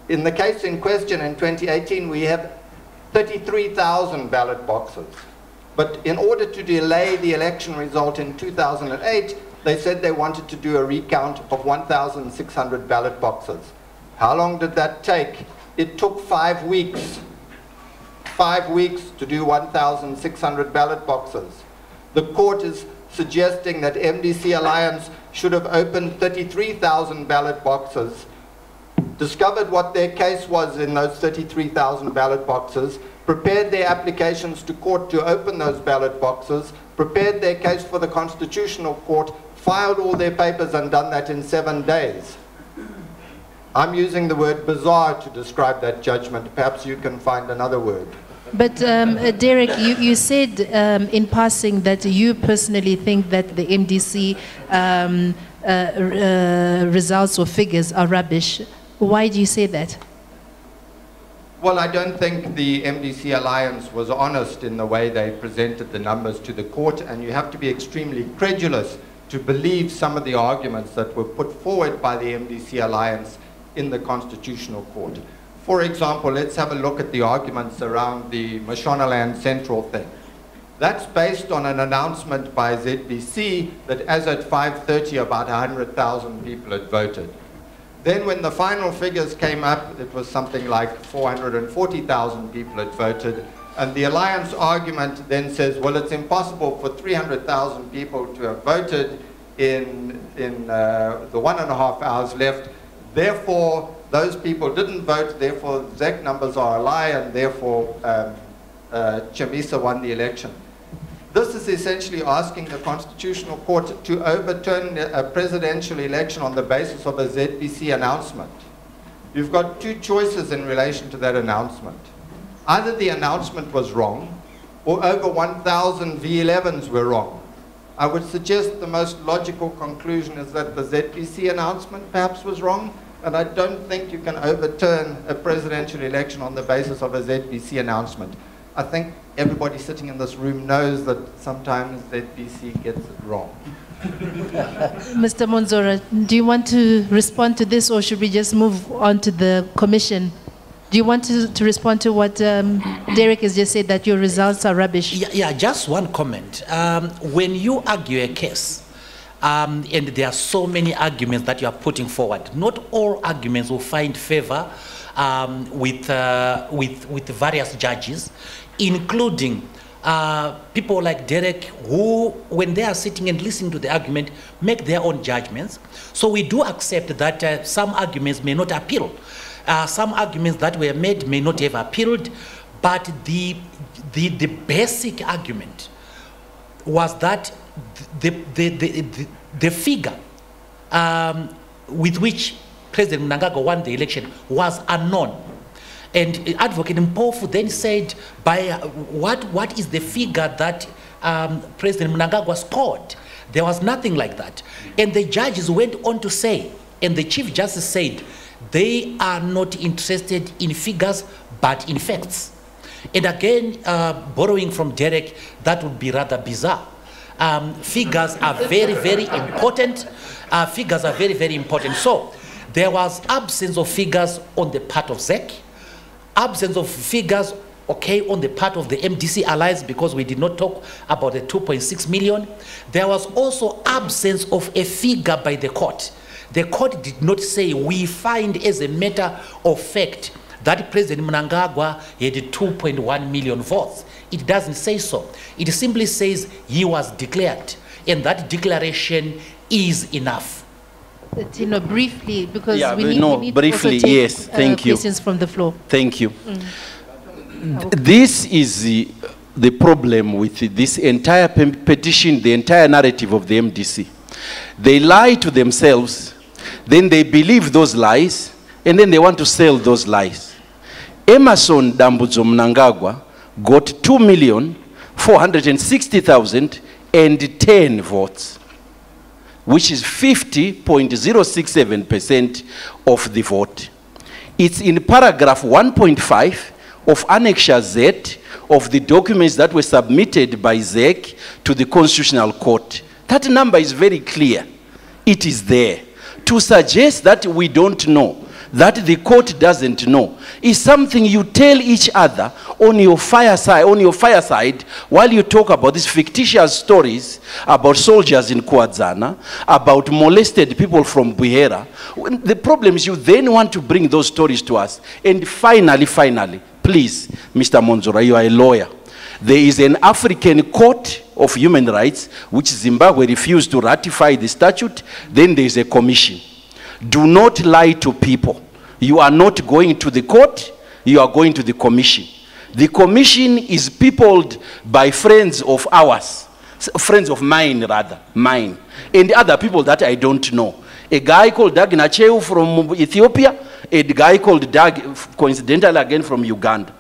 In the case in question in 2018, we have 33,000 ballot boxes. But in order to delay the election result in 2008, they said they wanted to do a recount of 1,600 ballot boxes. How long did that take? It took 5 weeks. 5 weeks to do 1,600 ballot boxes. The court is suggesting that MDC Alliance should have opened 33,000 ballot boxes, discovered what their case was in those 33,000 ballot boxes, prepared their applications to court to open those ballot boxes, prepared their case for the Constitutional Court, filed all their papers and done that in 7 days. I'm using the word bizarre to describe that judgment. Perhaps you can find another word.
But Derek, you said in passing that you personally think that the MDC results or figures are rubbish. Why do you say that?
Well, I don't think the MDC Alliance was honest in the way they presented the numbers to the court, and you have to be extremely credulous to believe some of the arguments that were put forward by the MDC Alliance in the Constitutional Court. For example, let's have a look at the arguments around the Mashonaland Central thing. That's based on an announcement by ZBC that as at 5:30 about 100,000 people had voted. Then when the final figures came up, it was something like 440,000 people had voted, and the Alliance argument then says, well, it's impossible for 300,000 people to have voted in the 1.5 hours left. Therefore, those people didn't vote, therefore ZEC numbers are a lie, and therefore Chamisa won the election. This is essentially asking the Constitutional Court to overturn a presidential election on the basis of a ZBC announcement. You've got two choices in relation to that announcement. Either the announcement was wrong, or over 1,000 V11s were wrong. I would suggest the most logical conclusion is that the ZBC announcement perhaps was wrong, And I don't think you can overturn a presidential election on the basis of a ZBC announcement. I think everybody sitting in this room knows that sometimes ZBC gets it wrong.
Mr. Mwonzora, do you want to respond to this, or should we just move on to the commission? Do you want to respond to what Derek has just said, that your results are rubbish?
Yeah, just one comment. When you argue a case, and there are so many arguments that you are putting forward, not all arguments will find favor with various judges, including people like Derek, who, when they are sitting and listening to the argument, make their own judgments. So we do accept that some arguments may not appeal. Some arguments that were made may not have appealed, but the basic argument was that the figure with which President Mnangagwa won the election was unknown. And Advocate Mpofu then said, by what is the figure that President Mnangagwa scored? There was nothing like that. And the judges went on to say, and the Chief Justice said, they are not interested in figures, but in facts. And again, borrowing from Derek, that would be rather bizarre. Figures are very, very important. Figures are very, very important. So there was absence of figures on the part of ZEC, absence of figures, okay, on the part of the MDC allies, because we did not talk about the 2.6 million. There was also absence of a figure by the court. The court did not say, we find as a matter of fact that President Mnangagwa had 2.1 million votes. It doesn't say so. It simply says he was declared, and that declaration is enough.
Tino, briefly, because
yeah,
we need
briefly,
to take,
yes, thank you.
questions from the floor.
Thank you. This is the problem with this entire petition, the entire narrative of the MDC. They lie to themselves, then they believe those lies, and then they want to sell those lies. Emerson Dambudzo Mnangagwa got 2,460,010 votes, which is 50.067% of the vote. It's in paragraph 1.5 of Annexure Z of the documents that were submitted by ZEC to the Constitutional Court. That number is very clear. It is there. To suggest that we don't know, that the court doesn't know, is something you tell each other on your fireside while you talk about these fictitious stories about soldiers in Kwadzana, about molested people from Buhera. The problem is you then want to bring those stories to us. And finally, please, Mr. Mwonzora, you are a lawyer. There is an African Court of Human Rights, which Zimbabwe refused to ratify the statute. Then there is a commission. Do not lie to people. You are not going to the court, you are going to the commission. The commission is peopled by friends of ours, friends of mine rather, mine, and other people that I don't know. A guy called Dag Nacheu from Ethiopia, a guy called Dag, coincidentally again, from Uganda.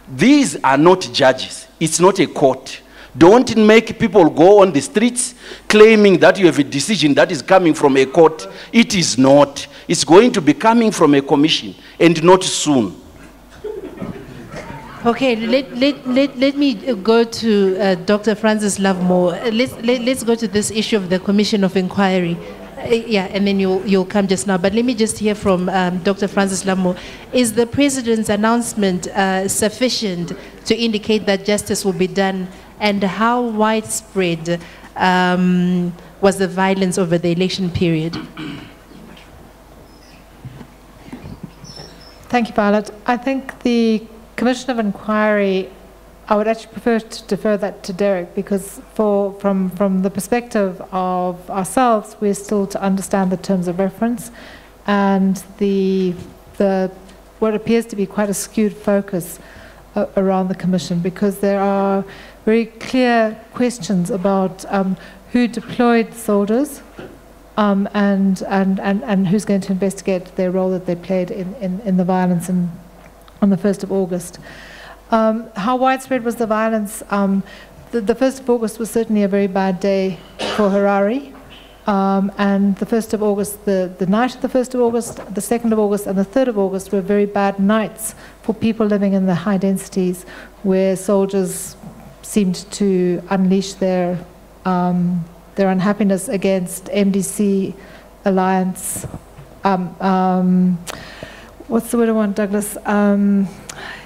These are not judges. It's not a court. Don't make people go on the streets claiming that you have a decision that is coming from a court. It is not. It's going to be coming from a commission, and not soon.
Okay, let me go to Dr. Francis Lovemore. Let's go to this issue of the Commission of Inquiry. Yeah, and then you'll come just now. But let me just hear from Dr. Francis Lovemore. Is the President's announcement sufficient to indicate that justice will be done? And how widespread was the violence over the election period?
Thank you, Violet. I think the Commission of Inquiry, I would actually prefer to defer that to Derek, because from the perspective of ourselves, we're still to understand the terms of reference and what appears to be quite a skewed focus around the Commission, because there are very clear questions about who deployed soldiers and who's going to investigate their role that they played in the violence on the 1st of August. How widespread was the violence? The 1st of August was certainly a very bad day for Harare. and the 1st of August, the night of the 1st of August, the 2nd of August, and the 3rd of August were very bad nights for people living in the high densities, where soldiers seemed to unleash their unhappiness against MDC Alliance. What's the word I want, Douglas?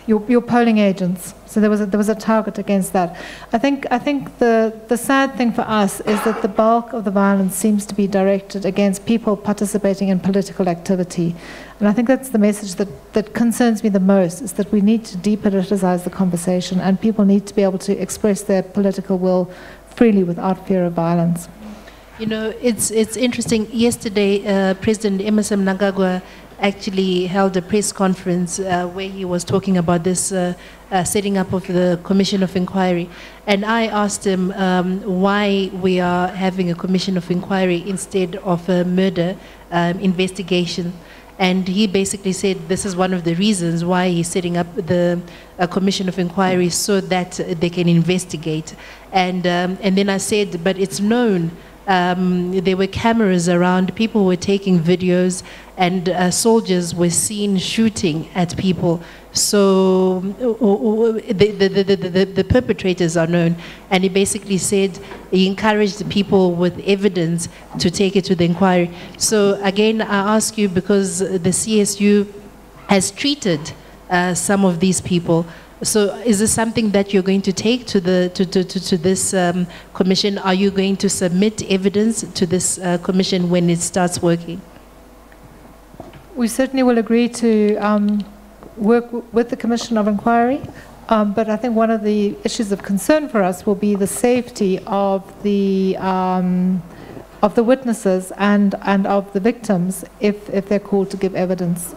Your polling agents. So there was a target against that. I think the sad thing for us is that the bulk of the violence seems to be directed against people participating in political activity. And I think that's the message that concerns me the most, is that we need to depoliticize the conversation, and people need to be able to express their political will freely without fear of violence.
You know, it's interesting. Yesterday, President Emmerson Mnangagwa actually held a press conference where he was talking about this setting up of the Commission of Inquiry. And I asked him why we are having a Commission of Inquiry instead of a murder investigation. And he basically said this is one of the reasons why he's setting up the Commission of Inquiry, so that they can investigate. And then I said, but it's known. There were cameras around, people were taking videos, and soldiers were seen shooting at people. So the perpetrators are known. And he basically said he encouraged the people with evidence to take it to the inquiry. So again, I ask you, because the CSU has treated some of these people. So is this something that you're going to take to this commission? Are you going to submit evidence to this commission when it starts working?
We certainly will agree to work with the Commission of Inquiry, but I think one of the issues of concern for us will be the safety of the witnesses and of the victims if they're called to give evidence.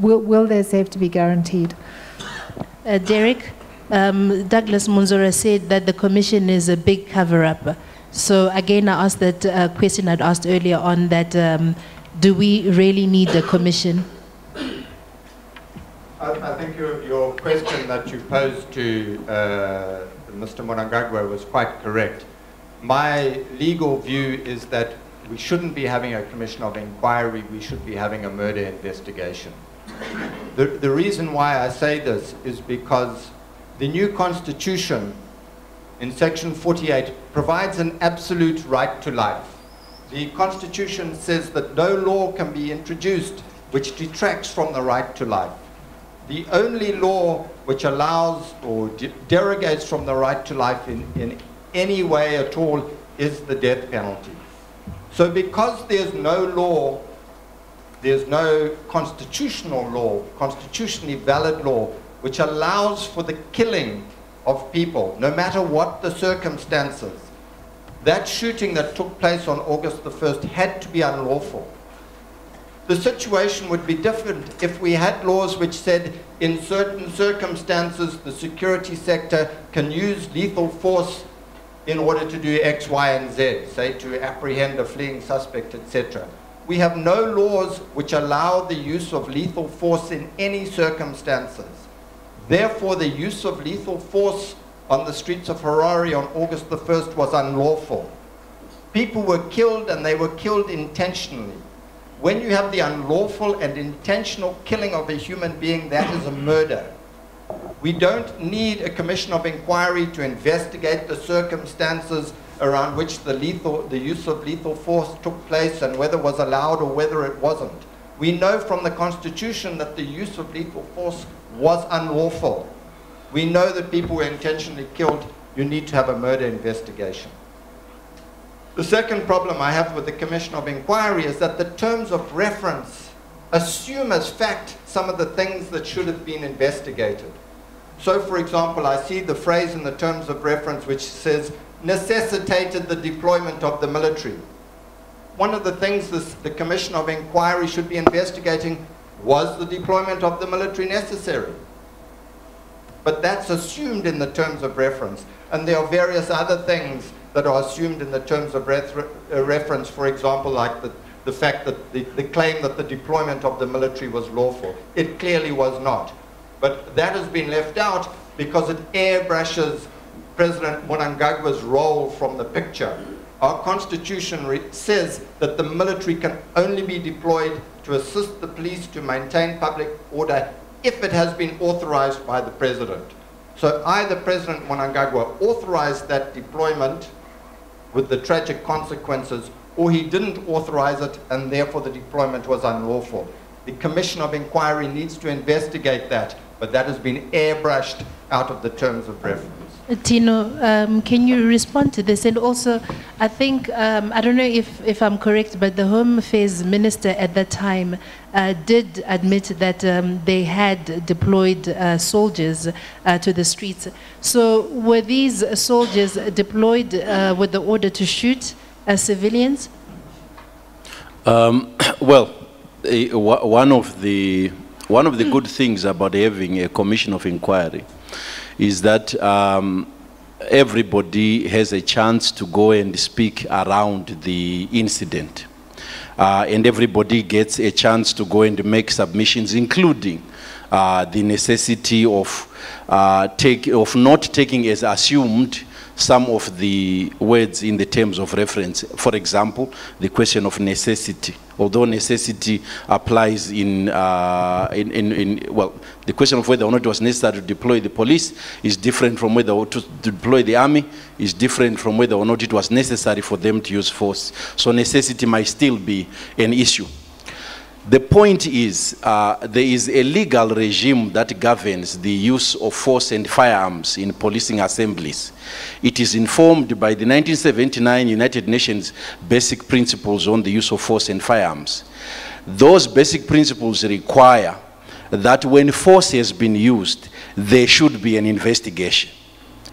Will their safety be guaranteed?
Derek, Douglas Mwonzora said that the commission is a big cover-up. So again, I asked that question I'd asked earlier on, that do we really need a commission?
I think your question that you posed to Mr. Mnangagwa was quite correct. My legal view is that we shouldn't be having a commission of inquiry, we should be having a murder investigation. The reason why I say this is because the new constitution in section 48 provides an absolute right to life. The constitution says that no law can be introduced which detracts from the right to life. The only law which allows or derogates from the right to life in any way at all is the death penalty. So because there's no law, there's no constitutional law, constitutionally valid law, which allows for the killing of people, no matter what the circumstances, that shooting that took place on August the 1st had to be unlawful. The situation would be different if we had laws which said in certain circumstances the security sector can use lethal force in order to do X, Y, and Z, say to apprehend a fleeing suspect, etc. We have no laws which allow the use of lethal force in any circumstances. Therefore, the use of lethal force on the streets of Harare on August the 1st was unlawful. People were killed, and they were killed intentionally. When you have the unlawful and intentional killing of a human being, that is a murder. We don't need a commission of inquiry to investigate the circumstances around which the use of lethal force took place and whether it was allowed or whether it wasn't. We know from the Constitution that the use of lethal force was unlawful. We know that people were intentionally killed. You need to have a murder investigation. The second problem I have with the Commission of Inquiry is that the terms of reference assume as fact some of the things that should have been investigated. So, for example, I see the phrase in the terms of reference which says, necessitated the deployment of the military. One of the things the Commission of Inquiry should be investigating, was the deployment of the military necessary? But that's assumed in the terms of reference. And there are various other things that are assumed in the terms of reference, for example, like the fact that the claim that the deployment of the military was lawful. It clearly was not. But that has been left out because it airbrushes President Mnangagwa's role from the picture. Our constitution says that the military can only be deployed to assist the police to maintain public order if it has been authorized by the president. So either President Mnangagwa authorized that deployment with the tragic consequences, or he didn't authorize it and therefore the deployment was unlawful. The Commission of Inquiry needs to investigate that, but that has been airbrushed out of the terms of reference.
Tino, can you respond to this? And also, I think, I don't know if I'm correct, but the Home Affairs Minister at that time did admit that they had deployed soldiers to the streets. So were these soldiers deployed with the order to shoot civilians?
Well, one of the good things about having a commission of inquiry is that everybody has a chance to go and speak around the incident. And everybody gets a chance to go and make submissions, including the necessity of not taking as assumed some of the words in the terms of reference. For example, the question of necessity. Although necessity applies well, the question of whether or not it was necessary to deploy the police is different from whether to deploy the army, is different from whether or not it was necessary for them to use force. So necessity might still be an issue. The point is, there is a legal regime that governs the use of force and firearms in policing assemblies. It is informed by the 1979 United Nations Basic Principles on the Use of Force and Firearms. Those basic principles require that when force has been used, there should be an investigation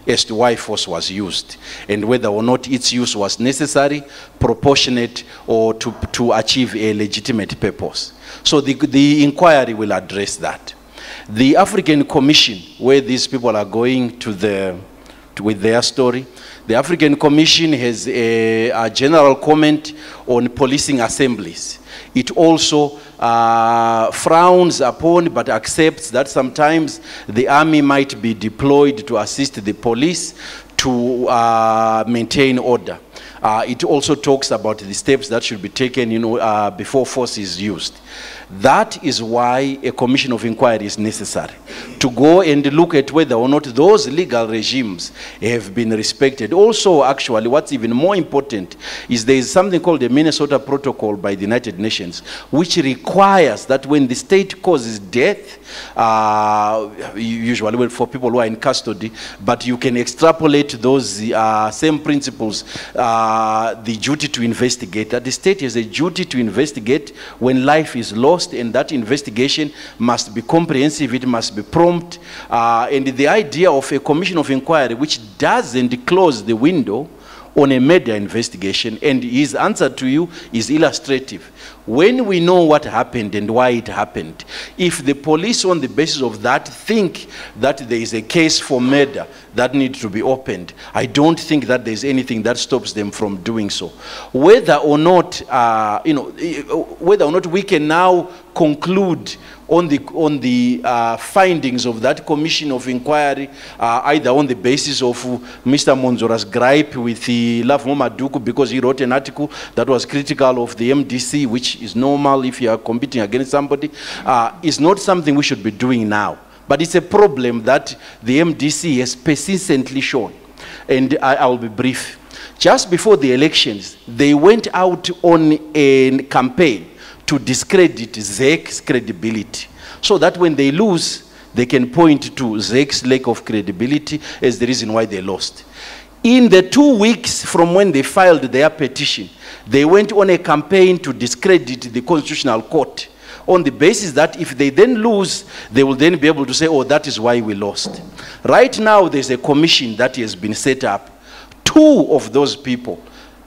as to why force was used and whether or not its use was necessary, proportionate, or to achieve a legitimate purpose. So the inquiry will address that. The African Commission, where these people are going with their story, the African Commission has a general comment on policing assemblies. It also frowns upon but accepts that sometimes the army might be deployed to assist the police to maintain order. It also talks about the steps that should be taken, before force is used. That is why a commission of inquiry is necessary, to go and look at whether or not those legal regimes have been respected. Also, actually, what's even more important is there is something called the Minnesota Protocol by the United Nations, which requires that when the state causes death, usually for people who are in custody, but you can extrapolate those same principles, the duty to investigate, that the state has a duty to investigate when life is lost, and that investigation must be comprehensive, it must be prompt, and the idea of a commission of inquiry which doesn't close the window on a murder investigation, and his answer to you is illustrative. When we know what happened and why it happened, if the police on the basis of that think that there is a case for murder that needs to be opened, I don't think that there's anything that stops them from doing so. Whether or not, whether or not we can now conclude on the findings of that commission of inquiry, either on the basis of Mr. Mwonzora's gripe with the Love Maduku because he wrote an article that was critical of the MDC, which is normal if you are competing against somebody, is not something we should be doing now. But it's a problem that the MDC has persistently shown. And I'll be brief. Just before the elections, they went out on a campaign to discredit ZEC's credibility, so that when they lose, they can point to ZEC's lack of credibility as the reason why they lost. In the 2 weeks from when they filed their petition, they went on a campaign to discredit the Constitutional Court on the basis that if they then lose, they will then be able to say, oh, that is why we lost. Right now, there's a commission that has been set up. Two of those people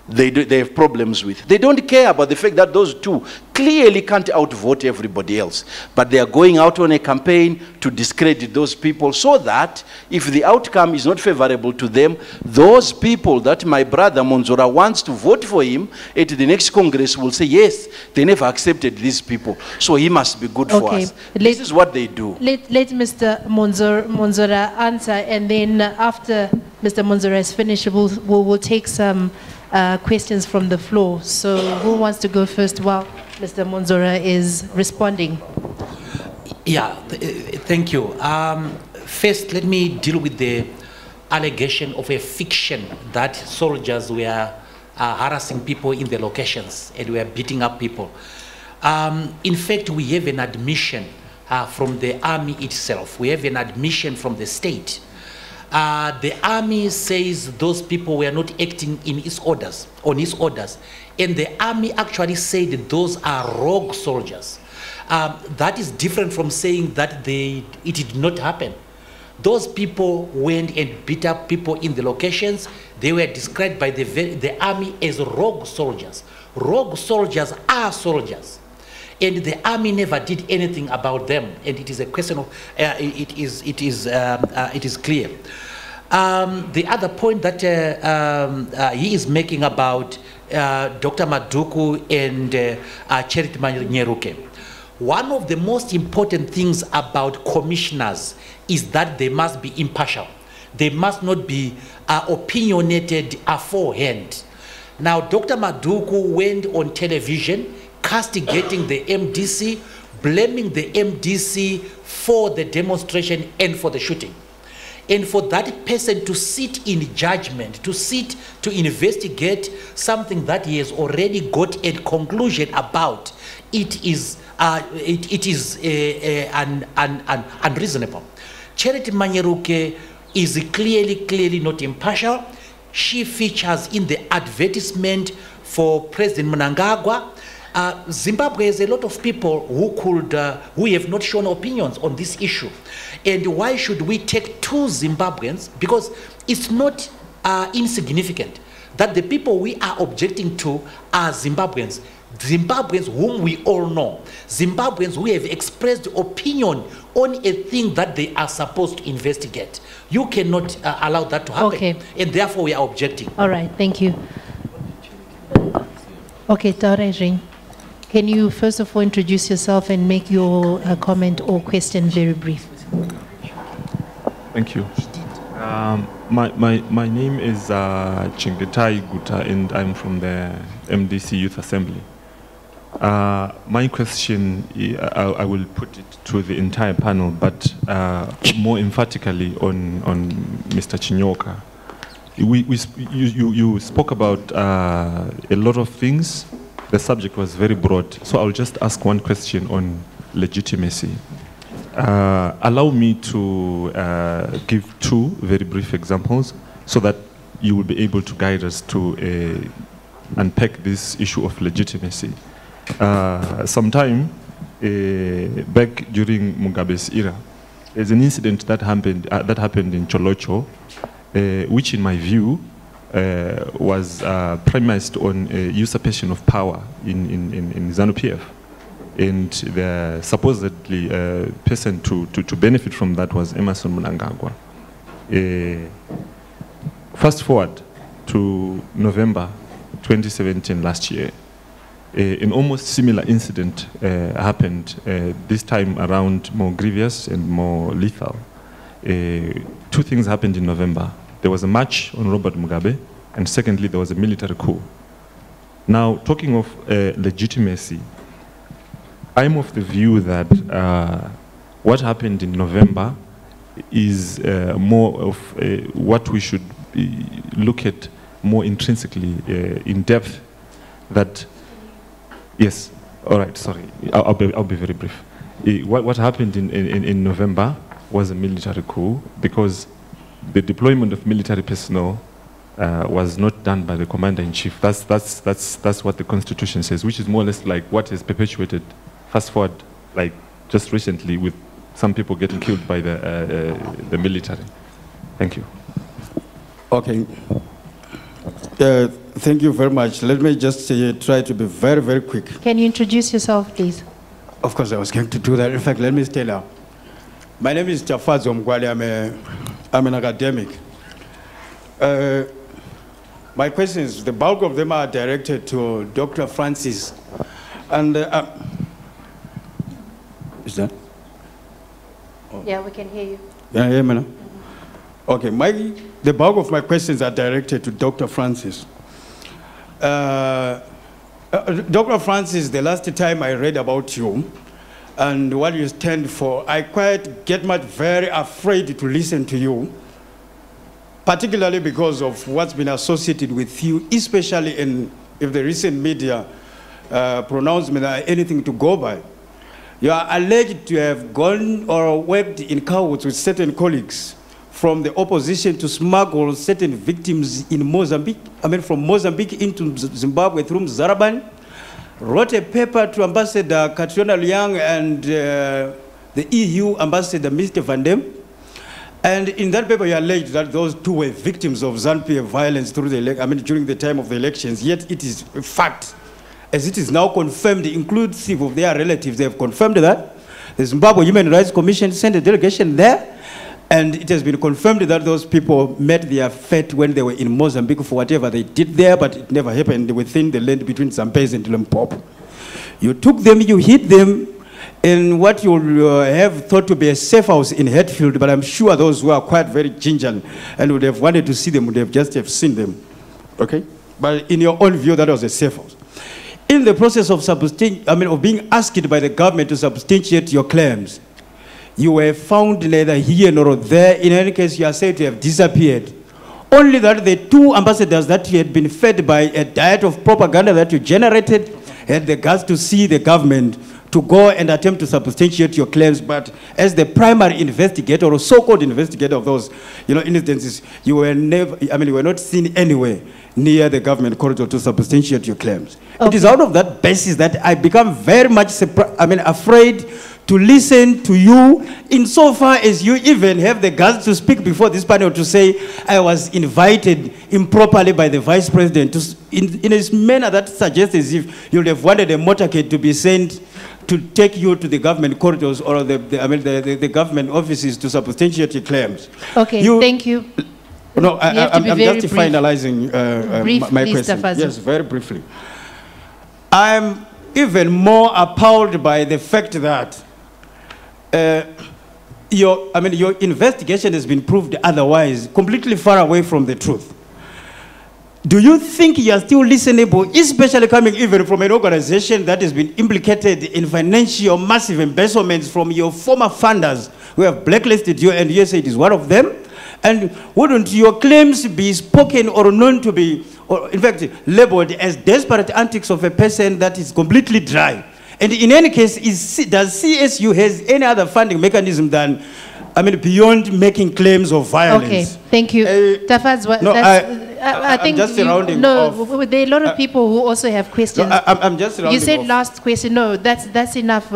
they have problems with. They don't care about the fact that those two clearly can't outvote everybody else. But they are going out on a campaign to discredit those people so that if the outcome is not favorable to them, those people that my brother Mwonzora wants to vote for him at the next Congress will say, yes, they never accepted these people, so he must be good for us. This is what they do.
Let Mr. Mwonzora answer, and then after Mr. Mwonzora is finished, we'll take some questions from the floor. So who wants to go first while Mr. Mwonzora is responding?
Yeah, thank you. First, let me deal with the allegation of a fiction that soldiers were harassing people in the locations and were beating up people. In fact, we have an admission from the army itself. We have an admission from the state. The army says those people were not acting in his orders, on his orders. And the army actually said that those are rogue soldiers. That is different from saying that it did not happen. Those people went and beat up people in the locations. They were described by the army as rogue soldiers. Rogue soldiers are soldiers. And the army never did anything about them. And it is a question of, it is clear. The other point that he is making about Dr. Maduku and Charity Manyeruke. One of the most important things about commissioners is that they must be impartial. They must not be opinionated aforehand. Now, Dr. Maduku went on television castigating the MDC, blaming the MDC for the demonstration and for the shooting. And for that person to sit in judgment, to sit to investigate something that he has already got a conclusion about, it is unreasonable. Charity Manyeruke is clearly not impartial. She features in the advertisement for President Mnangagwa. Zimbabwe has a lot of people who have not shown opinions on this issue. And why should we take two Zimbabweans? Because it's not insignificant that the people we are objecting to are Zimbabweans. Zimbabweans whom we all know. Zimbabweans who have expressed opinion on a thing that they are supposed to investigate. You cannot allow that to happen.
Okay.
And therefore we are objecting.
All right, thank you. Okay, Taurejing. Can you first of all introduce yourself and make your comment or question very brief?
Thank you. My name is Chingetai Guta, and I'm from the MDC Youth Assembly. My question, I will put it to the entire panel, but more emphatically on Mr. Chinyoka. You spoke about a lot of things. The subject was very broad, so I'll just ask one question on legitimacy. Allow me to give two very brief examples so that you will be able to guide us to unpack this issue of legitimacy. Sometime back during Mugabe's era, there's an incident that happened in Cholocho, which in my view was premised on usurpation of power in Zanu PF. And the supposedly person to benefit from that was Emmerson Mnangagwa. Fast forward to November 2017 last year, an almost similar incident happened, this time around more grievous and more lethal. Two things happened in November. There was a march on Robert Mugabe, and secondly, there was a military coup. Now, talking of legitimacy, I'm of the view that what happened in November is more of what we should look at more intrinsically, in depth. That, yes, all right, sorry, I'll be very brief. What happened in November was a military coup because the deployment of military personnel was not done by the commander-in-chief. That's what the Constitution says, which is more or less like what is perpetuated. Fast forward, like just recently, with some people getting killed by the military. Thank you.
Okay. Thank you very much. Let me just try to be very, very quick.
Can you introduce yourself, please?
Of course, I was going to do that. In fact, let me stay now. My name is Tafazo Mgwali. I'm an academic. My questions, the bulk of them are directed to Dr. Francis. And is that?
Oh. Yeah, we can hear you.
Yeah, hear me now? Okay, the bulk of my questions are directed to Dr. Francis. Dr. Francis, the last time I read about you and what you stand for, I quite get very afraid to listen to you, particularly because of what's been associated with you, especially if the recent media pronouncement are anything to go by. You are alleged to have gone or worked in cahoots with certain colleagues from the opposition to smuggle certain victims in Mozambique, from Mozambique into Zimbabwe through Zaraban, wrote a paper to Ambassador Katrina Liang and the EU Ambassador Mr. Van Dem. And in that paper, you alleged that those two were victims of ZPF violence through during the time of the elections. Yet it is a fact, as it is now confirmed, inclusive of their relatives. They have confirmed that. The Zimbabwe Human Rights Commission sent a delegation there. And it has been confirmed that those people met their fate when they were in Mozambique for whatever they did there, but it never happened within the land between Zambezi and Limpopo. You took them, you hid them in what you have thought to be a safe house in Hatfield, but I'm sure those who are quite very ginger and would have wanted to see them would have just seen them. Okay? But in your own view, that was a safe house. In the process of being asked by the government to substantiate your claims, you were found neither here nor there. In any case, you are said to have disappeared. Only that the two ambassadors that you had been fed by a diet of propaganda that you generated had the guts to see the government to go and attempt to substantiate your claims. But as the primary investigator or so-called investigator of those instances, you were you were not seen anywhere near the government corridor to substantiate your claims. Okay. It is out of that basis that I become very much afraid to listen to you, insofar as you even have the guts to speak before this panel to say, I was invited improperly by the Vice President in a manner that suggests as if you would have wanted a motorcade to be sent to take you to the government corridors or the government offices to substantiate your claims.
Okay, thank you.
No, I'm just finalizing my question.
Tafazo.
Yes, very briefly. I'm even more appalled by the fact that your investigation has been proved otherwise, completely far away from the truth. Do you think you are still listenable, especially coming even from an organization that has been implicated in financial massive embezzlements from your former funders who have blacklisted you, and you say it is one of them? And wouldn't your claims be spoken or known to be, or in fact, labeled as desperate antics of a person that is completely dry? And in any case, does CSU has any other funding mechanism than, beyond making claims of violence?
Okay, thank you. Tafazo,
no,
I think
just rounding
off. There are a lot of people who also have questions.
I'm just rounding
You said
off.
Last question. No, that's enough.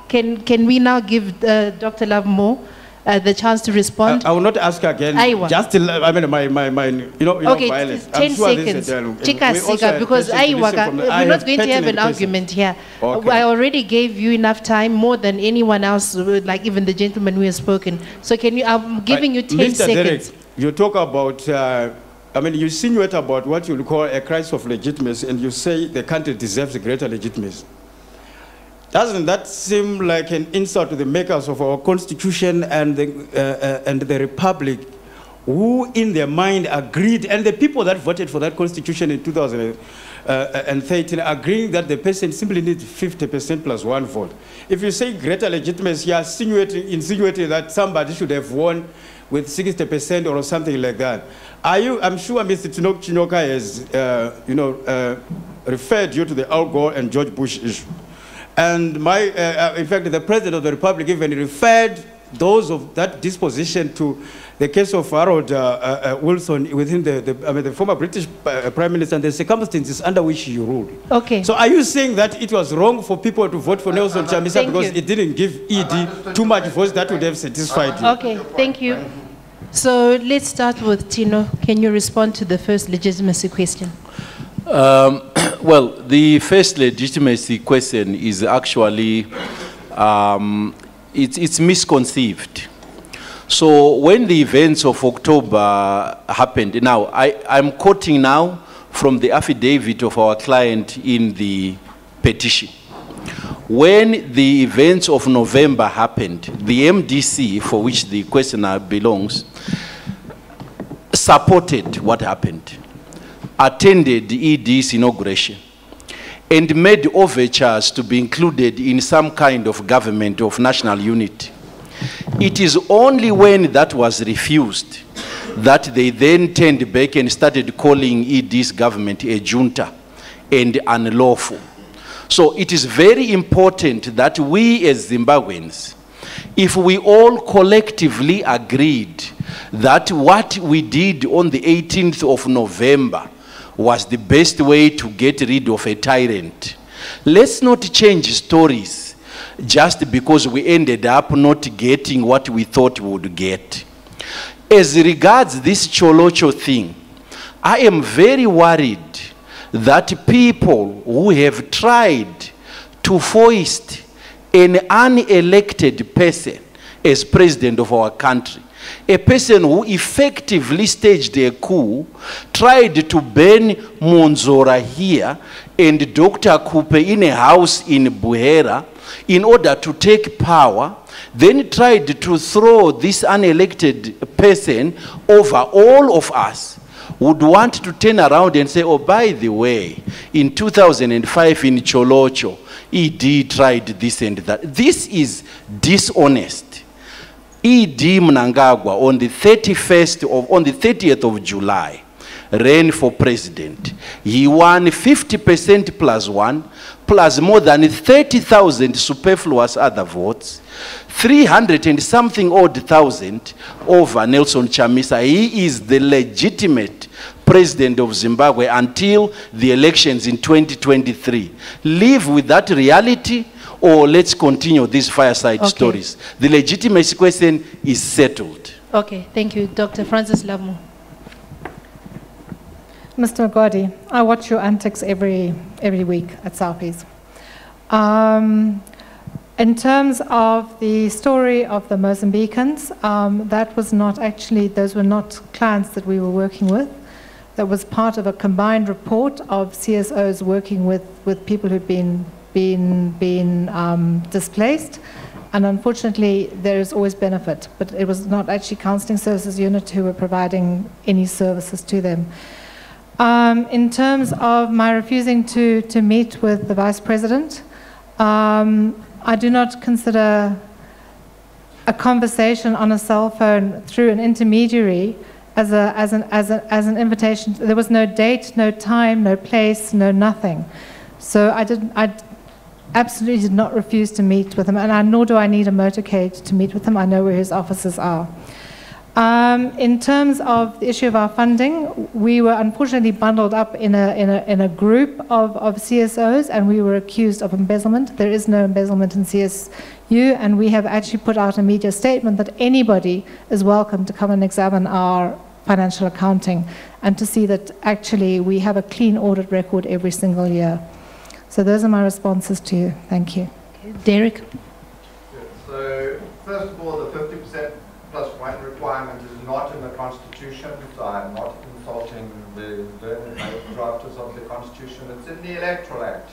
Can we now give Dr. Lovemore the chance to respond?
I will not ask again.
Aiwa.
Just
Okay,
violence.
10 seconds. Chika, because we're not going to have an argument here.
Okay.
I already gave you enough time, more than anyone else, like even the gentleman who has spoken. So can you? I'm giving you 10
Mr.
seconds.
Derek, you talk about. You insinuate about what you call a crisis of legitimacy, and you say the country deserves a greater legitimacy. Doesn't that seem like an insult to the makers of our constitution and the republic, who in their mind agreed, and the people that voted for that constitution in 2013 agreeing that the person simply needs 50% plus one vote? If you say greater legitimacy, you are insinuating that somebody should have won with 60% or something like that. I'm sure Mr. Chinyoka has referred you to the Al Gore and George Bush issue. And in fact, the President of the Republic even referred those of that disposition to the case of Harold Wilson within the former British Prime Minister and the circumstances under which he ruled.
Okay.
So are you saying that it was wrong for people to vote for Nelson Chamisa because it didn't give ED too much votes that would have satisfied you?
Okay, thank you. So let's start with Tino. Can you respond to the first legitimacy question?
Well, the first legitimacy question is actually, it's misconceived. So when the events of October happened, now I'm quoting now from the affidavit of our client in the petition. When the events of November happened, the MDC, for which the questioner belongs, supported what happened, attended the ED's inauguration, and made overtures to be included in some kind of government of national unity. It is only when that was refused that they then turned back and started calling ED's government a junta and unlawful. So it is very important that we as Zimbabweans, if we all collectively agreed that what we did on the 18th of November was the best way to get rid of a tyrant, let's not change stories just because we ended up not getting what we thought we would get. As regards this Cholocho thing, I am very worried that people who have tried to foist an unelected person as president of our country, a person who effectively staged a coup, tried to burn Mwonzora here and Dr. Kupe in a house in Buhera in order to take power, then tried to throw this unelected person over all of us, would want to turn around and say, oh, by the way, in 2005 in Cholocho, ED tried this and that. This is dishonest. ED Mnangagwa on the 30th of July ran for president. He won 50% +1, plus more than 30,000 superfluous other votes, 300 and something odd thousand over Nelson Chamisa. He is the legitimate president of Zimbabwe until the elections in 2023. Live with that reality, or let's continue these fireside stories. The legitimacy question is settled.
Okay, thank you. Dr. Francis Lamu.
Mr. Mgwadi, I watch your antics every week at Southeast. In terms of the story of the Mozambicans, that was not actually, those were not clients that we were working with. That was part of a combined report of CSOs working with people who'd been displaced. And unfortunately, there is always benefit, but it was not actually counselling services unit who were providing any services to them. In terms of my refusing to meet with the Vice President, I do not consider a conversation on a cell phone through an intermediary as an invitation. There was no date, no time, no place, no nothing. So I absolutely did not refuse to meet with him, and nor do I need a motorcade to meet with him. I know where his offices are. In terms of the issue of our funding, we were unfortunately bundled up in a group of CSOs, and we were accused of embezzlement. There is no embezzlement in CSU, and we have actually put out a media statement that anybody is welcome to come and examine our financial accounting and to see that actually we have a clean audit record every single year. So those are my responses to you. Thank you.
Okay. Derek?
So first of all, the 50% +1 requirement is not in the Constitution, so I'm not insulting the drafters of the Constitution. It's in the Electoral Act.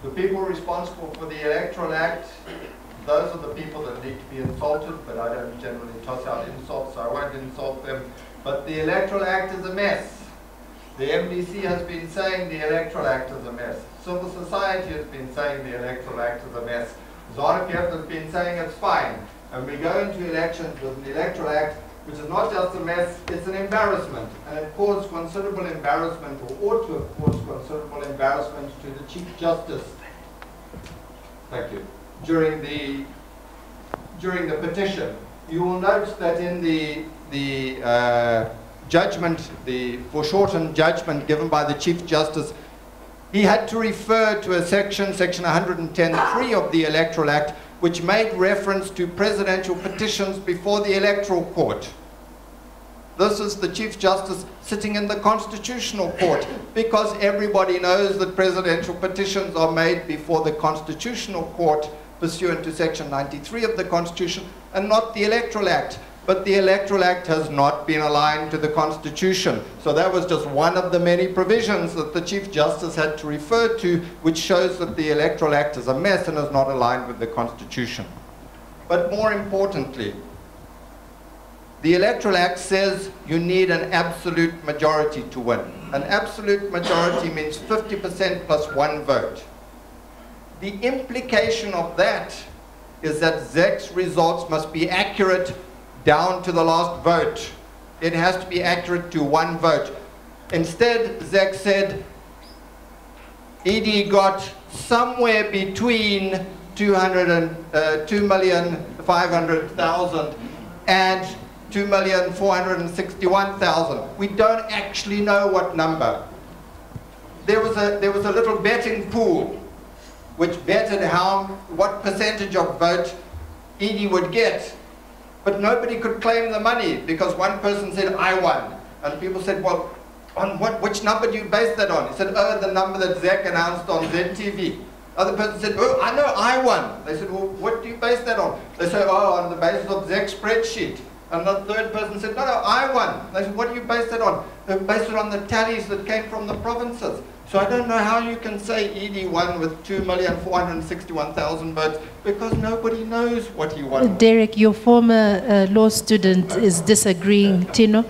The people responsible for the Electoral Act, those are the people that need to be insulted, but I don't generally toss out insults, so I won't insult them. But the Electoral Act is a mess. The MDC has been saying the Electoral Act is a mess. Civil society has been saying the Electoral Act is a mess. ZPF has been saying it's fine. And we go into elections with an Electoral Act which is not just a mess, it's an embarrassment. And it caused considerable embarrassment, or ought to have caused considerable embarrassment to the Chief Justice. Thank you. During the petition. You will note that in the judgment, the foreshortened judgment given by the Chief Justice, he had to refer to a section 110.3 of the Electoral Act, which made reference to presidential petitions before the Electoral Court. This is the Chief Justice sitting in the Constitutional Court, because everybody knows that presidential petitions are made before the Constitutional Court pursuant to Section 93 of the Constitution and not the Electoral Act. But the Electoral Act has not been aligned to the Constitution. So that was just one of the many provisions that the Chief Justice had to refer to, which shows that the Electoral Act is a mess and is not aligned with the Constitution. But more importantly, the Electoral Act says you need an absolute majority to win. An absolute majority means 50% plus one vote. The implication of that is that ZEC's results must be accurate down to the last vote. It has to be accurate to one vote. Instead, ZEC said ED got somewhere between 2,500,000 and 2,461,000. We don't actually know what number. There was a little betting pool which betted what percentage of vote ED would get. But nobody could claim the money because one person said, I won. And people said, well, on which number do you base that on? He said, oh, the number that ZEC announced on ZTV. Other person said, oh, I know I won. They said, well, what do you base that on? They said, oh, on the basis of ZEC's spreadsheet. And the third person said, no, I won. They said, what do you base that on? They based it on the tallies that came from the provinces. So I don't know how you can say ED won with 2,461,000 votes, because nobody knows what he won.
Derek, your former law student is disagreeing. Tino?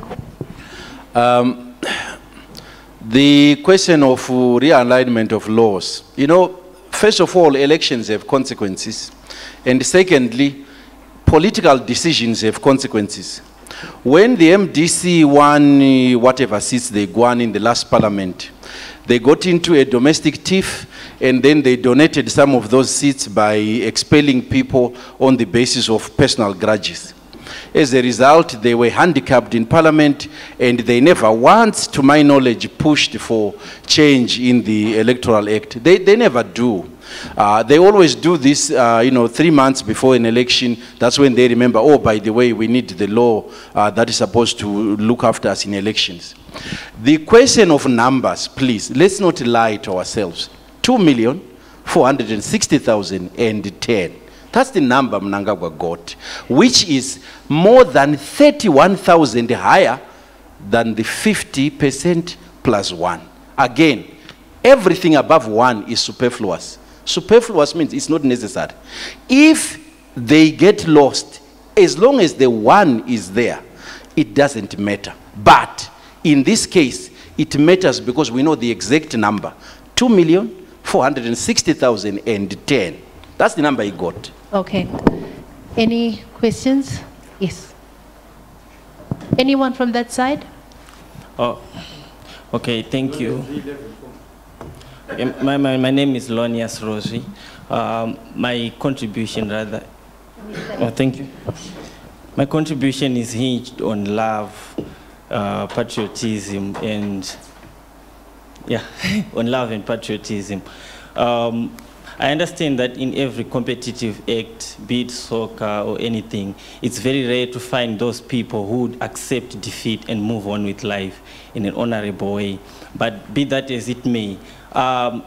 The question of realignment of laws. You know, first of all, elections have consequences. And secondly, political decisions have consequences. When the MDC won whatever seats they won in the last parliament, they got into a domestic tiff, and then they donated some of those seats by expelling people on the basis of personal grudges. As a result, they were handicapped in parliament, and they never once, to my knowledge, pushed for change in the Electoral Act. They never do. They always do this, 3 months before an election. That's when they remember, oh, by the way, we need the law that is supposed to look after us in elections. The question of numbers, please, let's not lie to ourselves. 2,460,010. That's the number Mnangagwa got, which is more than 31,000 higher than the 50% plus 1. Again, everything above 1 is superfluous. Superfluous means it's not necessary. If they get lost, as long as the 1 is there, it doesn't matter. But in this case, it matters because we know the exact number, 2,460,010. That's the number he got.
Okay. Any questions? Yes. Anyone from that side?
Oh, okay, thank you. My name is Lonias Rosary. My contribution, rather. Oh, thank you. My contribution is hinged on love, patriotism, and on love and patriotism. I understand that in every competitive act, be it soccer or anything, it's very rare to find those people who would accept defeat and move on with life in an honorable way. But be that as it may, I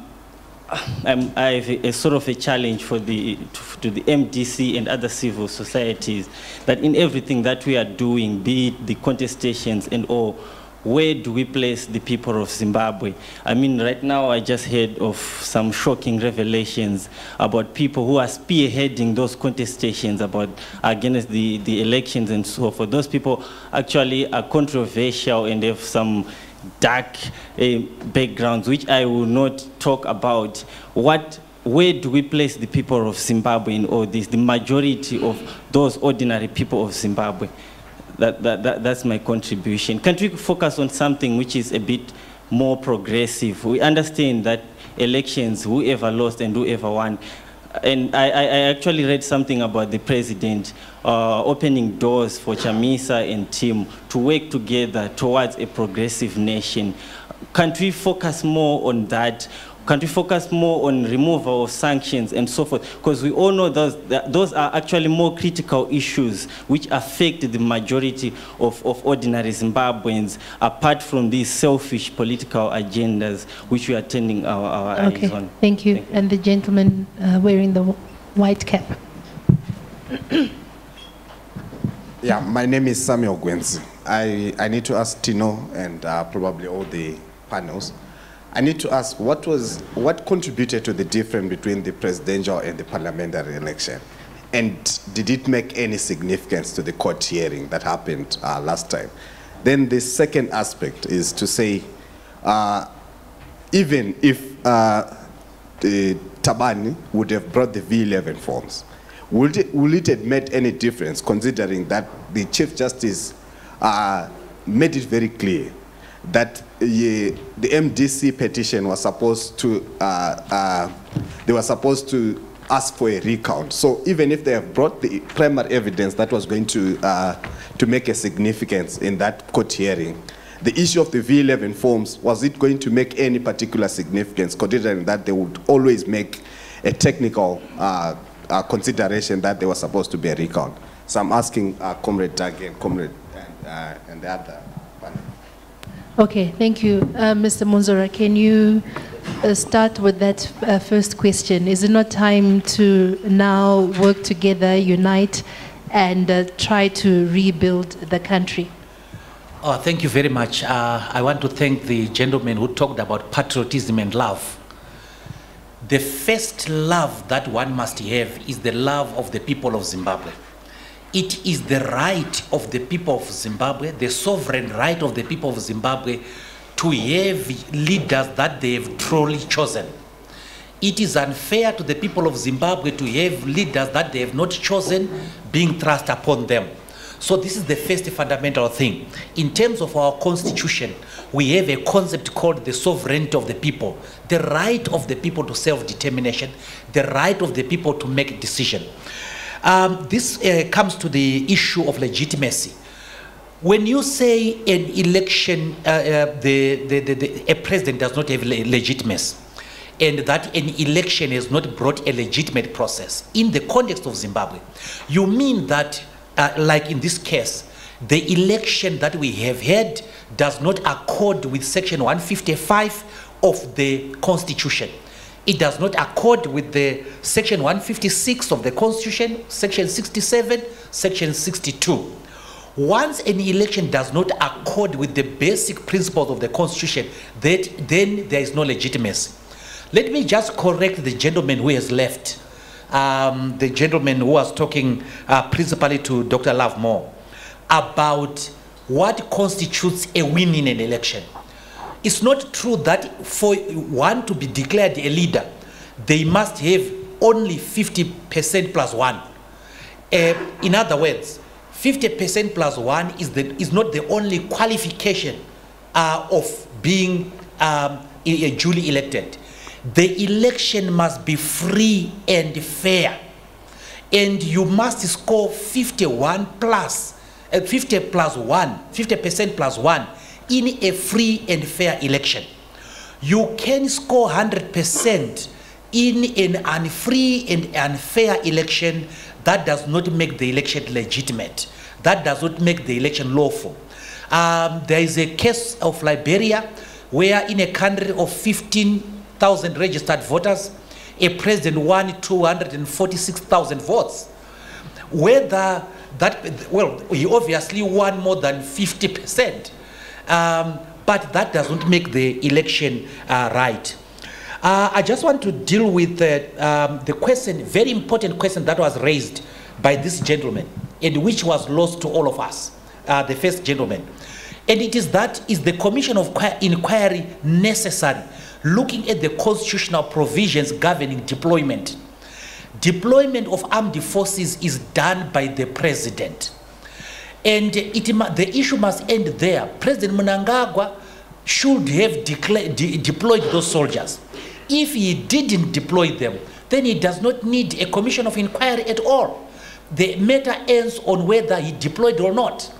have a sort of a challenge to the MDC and other civil societies, that in everything that we are doing, be it the contestations and all, where do we place the people of Zimbabwe? I mean, right now I just heard of some shocking revelations about people who are spearheading those contestations against the elections and so forth. Those people actually are controversial and have some dark backgrounds, which I will not talk about. Where do we place the people of Zimbabwe in all this, the majority of those ordinary people of Zimbabwe? That's my contribution. Can't we focus on something which is a bit more progressive? We understand that elections, whoever lost and whoever won. And I actually read something about the president opening doors for Chamisa and team to work together towards a progressive nation. Can't we focus more on that? Can't we focus more on removal of sanctions and so forth? Because we all know those are actually more critical issues which affect the majority of ordinary Zimbabweans, apart from these selfish political agendas which we are turning our eyes on.
Thank you. And the gentleman wearing the white cap.
Yeah, my name is Samuel Gwenzi. I need to ask Tino and probably all the panels. I need to ask, what contributed to the difference between the presidential and the parliamentary election? And did it make any significance to the court hearing that happened last time? Then the second aspect is to say, even if the Tabani would have brought the V11 forms, will it have made any difference, considering that the Chief Justice made it very clear that the MDC petition was supposed to, they were supposed to ask for a recount. So even if they have brought the primary evidence that was going to make a significance in that court hearing, the issue of the V11 forms, was it going to make any particular significance, considering that they would always make a technical consideration that there was supposed to be a recount? So I'm asking Comrade Doug and Comrade and the other panel.
Okay, thank you. Mr. Mwonzora, can you start with that first question? Is it not time to now work together, unite, and try to rebuild the country?
Oh, thank you very much. I want to thank the gentleman who talked about patriotism and love. The first love that one must have is the love of the people of Zimbabwe. It is the right of the people of Zimbabwe, the sovereign right of the people of Zimbabwe, to have leaders that they have truly chosen. It is unfair to the people of Zimbabwe to have leaders that they have not chosen being thrust upon them. So this is the first fundamental thing. In terms of our constitution, we have a concept called the sovereignty of the people, the right of the people to self-determination, the right of the people to make a decision. This comes to the issue of legitimacy. When you say an election, a president does not have legitimacy, and that an election has not brought a legitimate process in the context of Zimbabwe, you mean that, like in this case, the election that we have had does not accord with Section 155 of the Constitution. It does not accord with the Section 156 of the Constitution, Section 67, Section 62. Once an election does not accord with the basic principles of the Constitution, then there is no legitimacy. Let me just correct the gentleman who has left, the gentleman who was talking principally to Dr. Lovemore about what constitutes a win in an election. It's not true that for one to be declared a leader, they must have only 50% plus one. In other words, 50% plus one is not the only qualification of being duly elected. The election must be free and fair. And you must score 50% plus one in a free and fair election. You can score 100% in an unfree and unfair election. That does not make the election legitimate. That does not make the election lawful. There is a case of Liberia where in a country of 15,000 registered voters, a president won 246,000 votes. Whether that, well, he obviously won more than 50%. But that doesn't make the election right. I just want to deal with the question, very important question that was raised by this gentleman and which was lost to all of us, the first gentleman. And it is that, is the commission of inquiry necessary, looking at the constitutional provisions governing deployment. Deployment of armed forces is done by the president. And the issue must end there. President Mnangagwa should have deployed those soldiers. If he didn't deploy them, then he does not need a commission of inquiry at all. The matter ends on whether he deployed or not.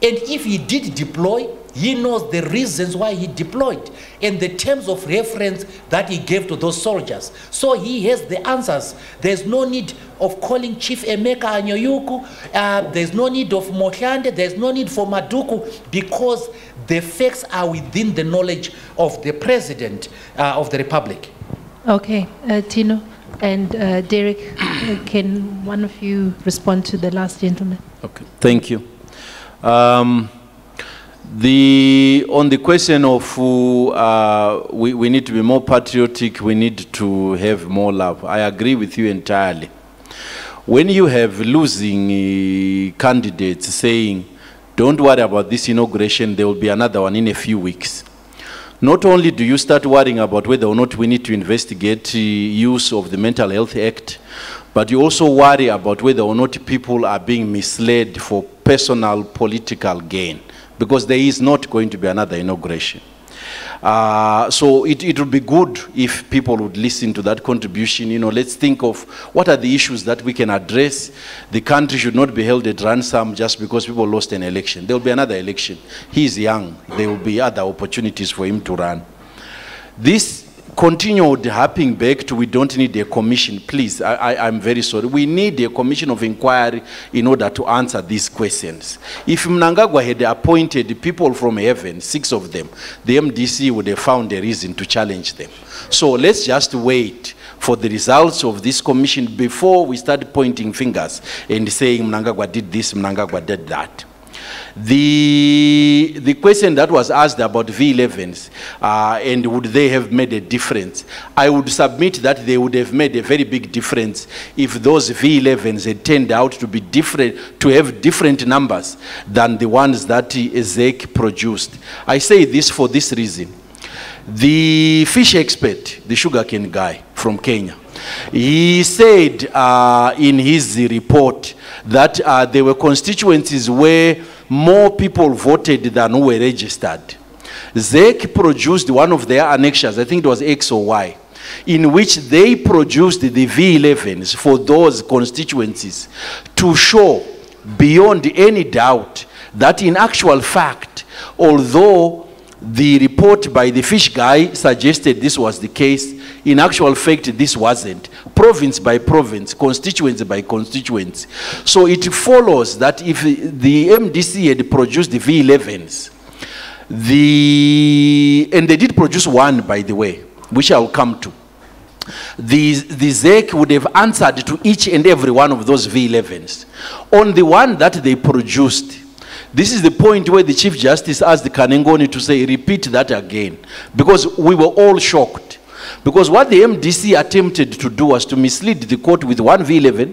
And if he did deploy, He knows the reasons why he deployed and the terms of reference that he gave to those soldiers. So he has the answers. There's no need of calling Chief Emeka Anyoyuku. There's no need of Mohlande. There's no need for Maduku, because the facts are within the knowledge of the President of the Republic.
Okay, Tino and Derek, can one of you respond to the last gentleman?
Okay, thank you. On the question of we need to be more patriotic, we need to have more love. I agree with you entirely. When you have losing candidates saying, don't worry about this inauguration, there will be another one in a few weeks. Not only do you start worrying about whether or not we need to investigate use of the Mental Health Act, but you also worry about whether or not people are being misled for personal political gain, because there is not going to be another inauguration. So it would be good if people would listen to that contribution. You know, let's think of what are the issues that we can address. The country should not be held at ransom just because people lost an election. There will be another election. He is young. There will be other opportunities for him to run. This continued harping back to we don't need a commission. Please, I'm very sorry. We need a commission of inquiry in order to answer these questions. If Mnangagwa had appointed people from heaven, 6 of them, the MDC would have found a reason to challenge them. So let's just wait for the results of this commission before we start pointing fingers and saying Mnangagwa did this, Mnangagwa did that. The question that was asked about V11s and would they have made a difference, I would submit that they would have made a very big difference if those V11s had turned out to be different, to have different numbers than the ones that ZEC produced. I say this for this reason. The fish expert, the sugarcane guy from Kenya, he said in his report that there were constituencies where more people voted than who were registered. ZEC produced one of their annexures, I think it was X or Y, in which they produced the V11s for those constituencies to show beyond any doubt that in actual fact, although the report by the fish guy suggested this was the case, in actual fact this wasn't. Province by province, constituency by constituency. So it follows that if the MDC had produced the V11s, and they did produce one, by the way, which I'll come to, the ZEC would have answered to each and every one of those V11s. On the one that they produced, this is the point where the Chief Justice asked the Kanengoni to say, repeat that again, because we were all shocked. Because what the MDC attempted to do was to mislead the court with one V11.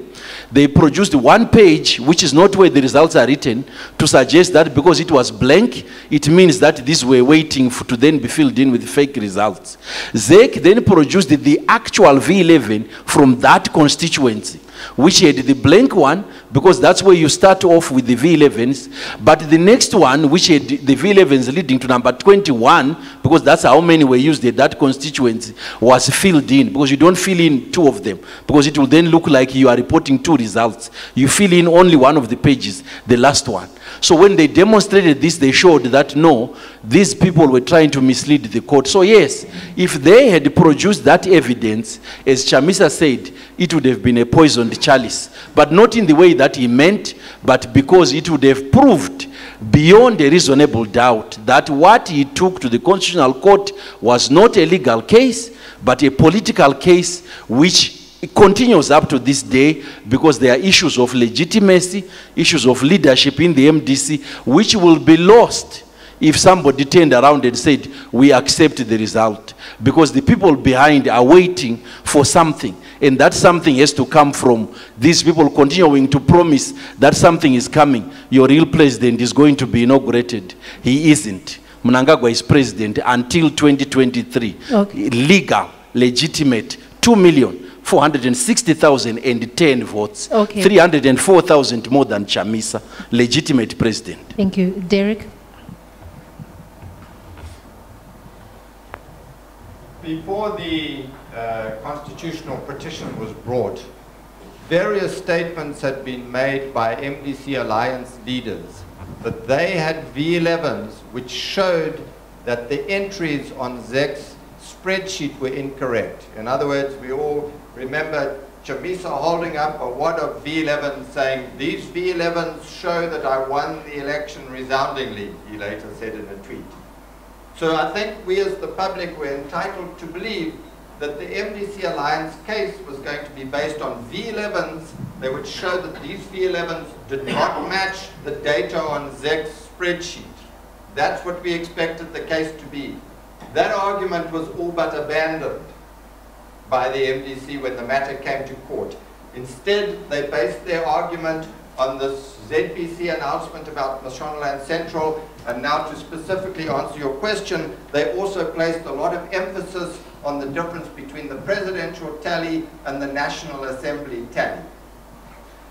They produced one page, which is not where the results are written, to suggest that because it was blank, it means that these were waiting to then be filled in with fake results. ZEC then produced the actual V11 from that constituency, which had the blank one, because that's where you start off with the V11s. But the next one, which had the V11s leading to number 21, because that's how many were used at that constituency, was filled in, because you don't fill in 2 of them, because it will then look like you are reporting 2 results. You fill in only one of the pages, the last one. So when they demonstrated this, they showed that no, these people were trying to mislead the court. So yes, if they had produced that evidence, as Chamisa said, it would have been a poisoned chalice. But not in the way that he meant, but because it would have proved beyond a reasonable doubt that what he took to the Constitutional Court was not a legal case, but a political case, which it continues up to this day, because there are issues of legitimacy, issues of leadership in the MDC, which will be lost if somebody turned around and said, we accept the result. Because the people behind are waiting for something, and that something has to come from these people continuing to promise that something is coming. Your real president is going to be inaugurated. He isn't. Mnangagwa is president until 2023. Okay. Legal, legitimate, 2,460,010 votes. Okay. 304,000 more than Chamisa, legitimate president.
Thank you. Derek?
Before the constitutional petition was brought, various statements had been made by MDC alliance leaders that they had V11s which showed that the entries on ZEC's spreadsheet were incorrect. In other words, we all remember Chamisa holding up a wad of V11s saying, these V11s show that I won the election resoundingly, he later said in a tweet. So I think we as the public were entitled to believe that the MDC Alliance case was going to be based on V11s. They would show that these V11s did not match the data on ZEC's spreadsheet. That's what we expected the case to be. That argument was all but abandoned by the MDC when the matter came to court. Instead, they based their argument on this ZPC announcement about Mashonaland Central, and now to specifically answer your question, they also placed a lot of emphasis on the difference between the presidential tally and the National Assembly tally.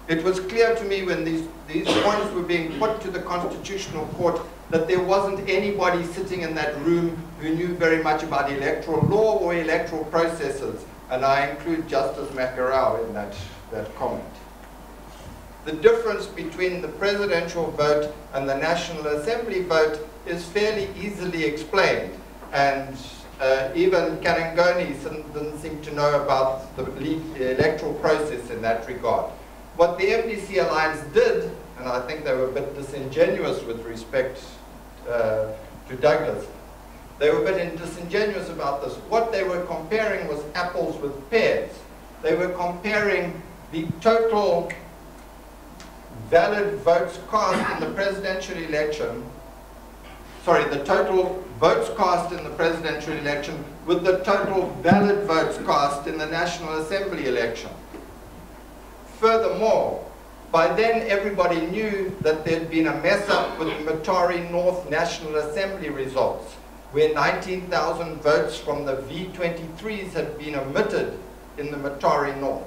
It was clear to me when these points were being put to the Constitutional Court that there wasn't anybody sitting in that room who knew very much about electoral law or electoral processes, and I include Justice Makarau in that comment. The difference between the presidential vote and the National Assembly vote is fairly easily explained, and even Karangoni didn't seem to know about the electoral process in that regard. What the MDC Alliance did, and I think they were a bit disingenuous with respect to Douglas, they were a bit disingenuous about this. What they were comparing was apples with pears. They were comparing the total valid votes cast in the presidential election, the total votes cast in the presidential election with the total valid votes cast in the National Assembly election. Furthermore, by then everybody knew that there'd been a mess up with the Matari North National Assembly results, where 19,000 votes from the V23s had been omitted in the Matari North.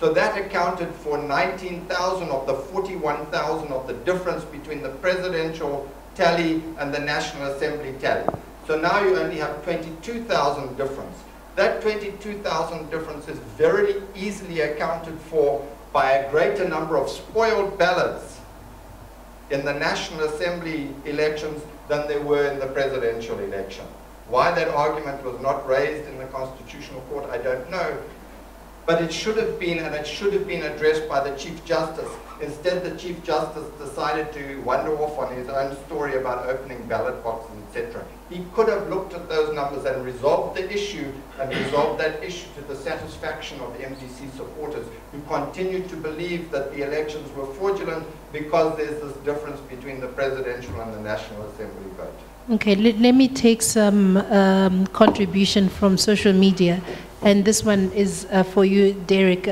So that accounted for 19,000 of the 41,000 of the difference between the presidential tally and the National Assembly tally. So now you only have 22,000 difference. That 22,000 difference is very easily accounted for by a greater number of spoiled ballots in the National Assembly elections than there were in the presidential election. Why that argument was not raised in the Constitutional Court, I don't know. But it should have been, and it should have been addressed by the Chief Justice. Instead, the Chief Justice decided to wander off on his own story about opening ballot boxes, etc. He could have looked at those numbers and resolved the issue, and resolved that issue to the satisfaction of the MDC supporters, who continue to believe that the elections were fraudulent because there's this difference between the presidential and the National Assembly vote.
Okay, let me take some contribution from social media, and this one is for you, Derek.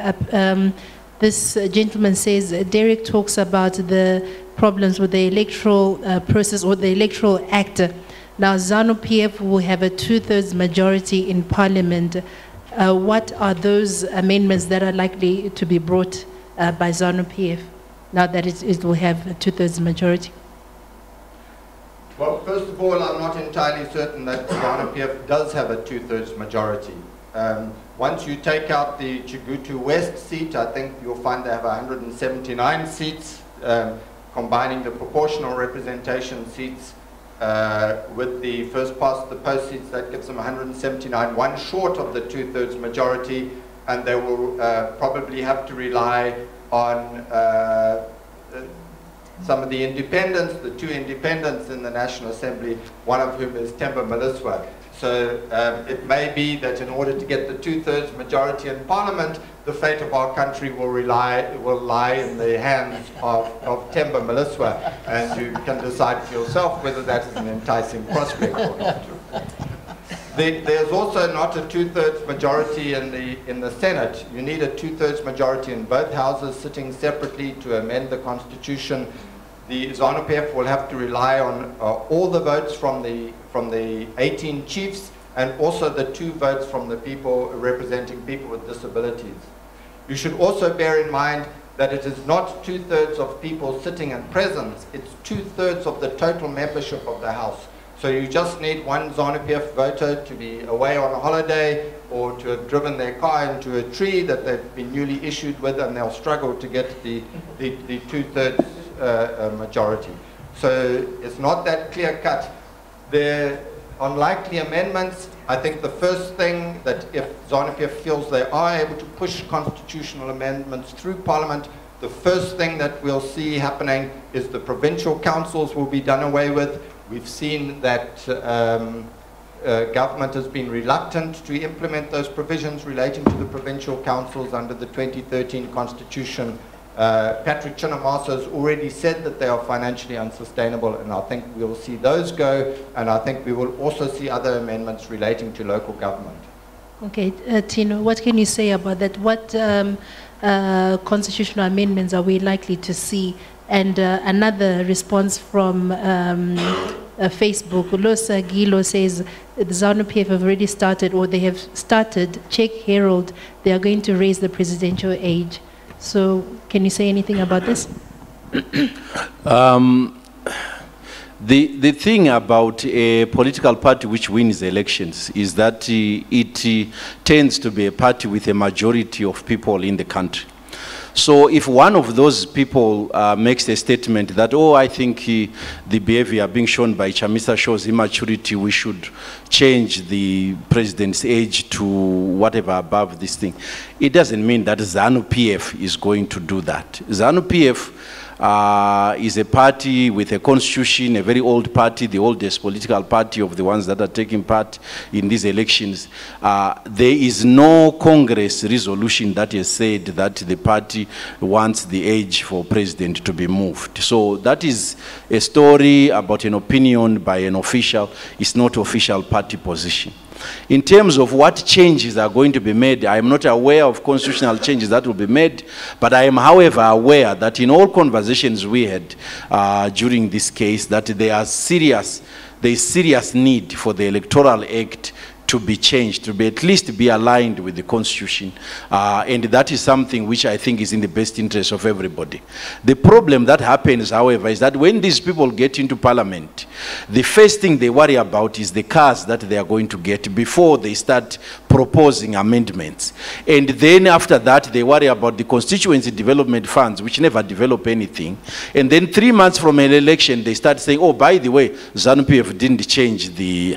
This gentleman says, Derek talks about the problems with the electoral process or the electoral act. Now, Zanu PF will have a 2/3 majority in parliament. What are those amendments that are likely to be brought by Zanu PF now that it will have a 2/3 majority?
Well, first of all, I'm not entirely certain that Zanu PF does have a 2/3 majority. Once you take out the Chigutu West seat, I think you'll find they have 179 seats, combining the proportional representation seats with the first past the post seats. That gives them 179, one short of the 2/3 majority, and they will probably have to rely on some of the independents, the two independents in the National Assembly, one of whom is Themba Maliswa. So it may be that in order to get the 2/3 majority in Parliament, the fate of our country will lie in the hands of Themba Maliswa, and you can decide for yourself whether that is an enticing prospect or not. There's also not a 2/3 majority in the Senate. You need a 2/3 majority in both houses sitting separately to amend the Constitution. The ZANU PF will have to rely on all the votes from the 18 chiefs, and also the 2 votes from the people representing people with disabilities. You should also bear in mind that it is not 2/3 of people sitting in presence, it's 2/3 of the total membership of the House. So you just need one ZANU PF voter to be away on a holiday or to have driven their car into a tree that they've been newly issued with, and they'll struggle to get the 2/3 majority. So it's not that clear cut. There on likely amendments, I think the first thing that if ZANU-PF feels they are able to push constitutional amendments through Parliament, the first thing that we'll see happening is the provincial councils will be done away with. We've seen that government has been reluctant to implement those provisions relating to the provincial councils under the 2013 constitution. Patrick Chinyoka has already said that they are financially unsustainable, and I think we will see those go, and I think we will also see other amendments relating to local government. Okay,
Tino, what can you say about that? What constitutional amendments are we likely to see? And another response from Facebook, Ulosa Gilo says the ZANU-PF have already started, or they have started, check Herald, they are going to raise the presidential age. So can you say anything about this?
The thing about a political party which wins elections is that it tends to be a party with a majority of people in the country. So if one of those people makes a statement that, oh, I think the behavior being shown by Chamisa shows immaturity, we should change the president's age to whatever above this thing, it doesn't mean that ZANU-PF is going to do that. ZANU-PF is a party with a constitution, a very old party, the oldest political party of the ones that are taking part in these elections. There is no Congress resolution that has said that the party wants the age for president to be moved. So that is a story about an opinion by an official. It's not official party position. In terms of what changes are going to be made, I am not aware of constitutional changes that will be made, but I am, however, aware that in all conversations we had during this case, that there is serious need for the Electoral Act to be changed, to be at least be aligned with the Constitution. And that is something which I think is in the best interest of everybody. The problem that happens, however, is that when these people get into Parliament, the first thing they worry about is the cars that they are going to get before they start proposing amendments. And then after that, they worry about the constituency development funds, which never develop anything. And then 3 months from an election, they start saying, oh, by the way, ZANU-PF didn't change the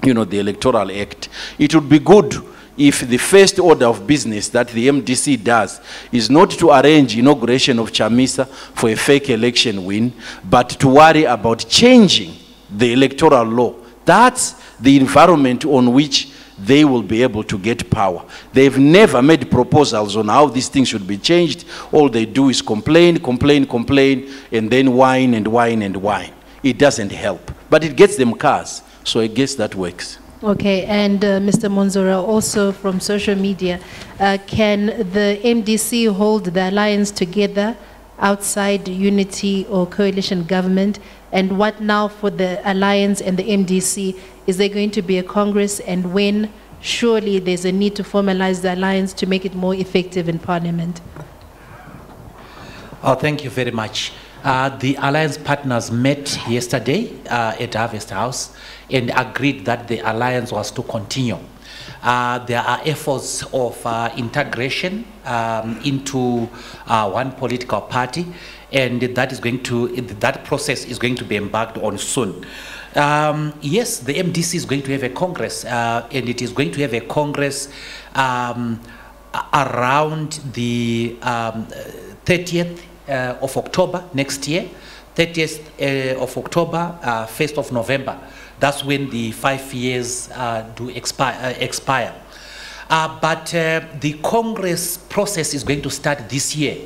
Electoral Act. It would be good if the first order of business that the MDC does is not to arrange inauguration of Chamisa for a fake election win, but to worry about changing the electoral law. That's the environment on which they will be able to get power. They've never made proposals on how these things should be changed. All they do is complain, complain, complain, and then whine and whine and whine. It doesn't help, but it gets them cars. So I guess that works.
Okay, and Mr. Mwonzora, also from social media, can the MDC hold the alliance together outside unity or coalition government? And what now for the alliance and the MDC? Is there going to be a Congress, and when? Surely there's a need to formalize the alliance to make it more effective in Parliament.
Oh, thank you very much. The alliance partners met yesterday at Harvest House and agreed that the alliance was to continue. There are efforts of integration into one political party, and that process is going to be embarked on soon. Yes, the MDC is going to have a Congress, and it is going to have a Congress around the 30th of October next year, 30th of October, 1st of November. That's when the 5 years do expire. But the Congress process is going to start this year.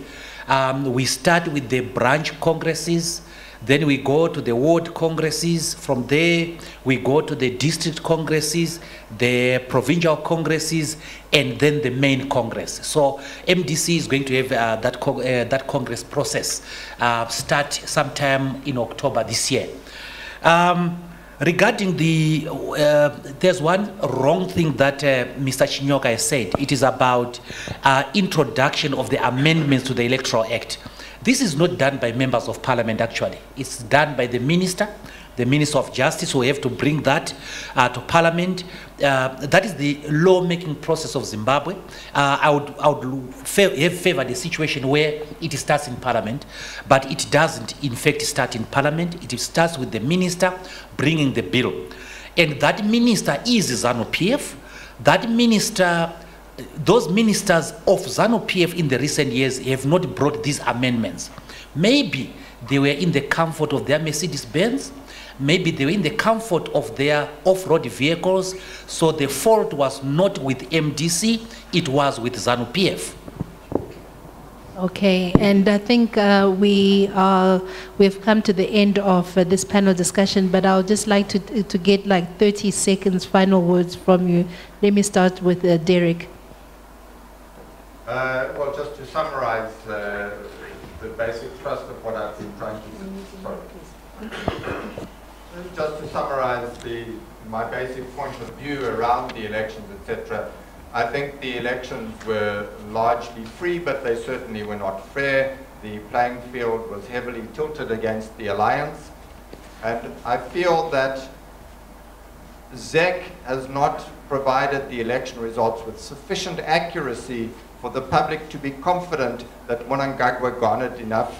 We start with the branch congresses, then we go to the ward congresses. From there, we go to the district congresses, the provincial congresses, and then the main congress. So MDC is going to have that congress process start sometime in October this year. Regarding the, there's one wrong thing that Mr. Chinyoka has said. It is about introduction of the amendments to the Electoral Act. This is not done by members of parliament, actually. It's done by the minister, the Minister of Justice will have to bring that to Parliament. That is the law-making process of Zimbabwe. I would have favored a situation where it starts in Parliament, but it doesn't in fact start in Parliament. It starts with the minister bringing the bill. And that minister is ZANU-PF. That minister, those ministers of ZANU-PF in the recent years have not brought these amendments. Maybe they were in the comfort of their Mercedes-Benz. Maybe they were in the comfort of their off-road vehicles. So the fault was not with MDC, it was with ZANU-PF.
Okay, and I think we've come to the end of this panel discussion, but I would just like to get like 30 seconds final words from you. Let me start with Derek.
Well, just to summarize the basic thrust of what I've been trying to just to summarize my basic point of view around the elections, etc. I think the elections were largely free, but they certainly were not fair. The playing field was heavily tilted against the alliance. And I feel that ZEC has not provided the election results with sufficient accuracy for the public to be confident that Mnangagwa garnered enough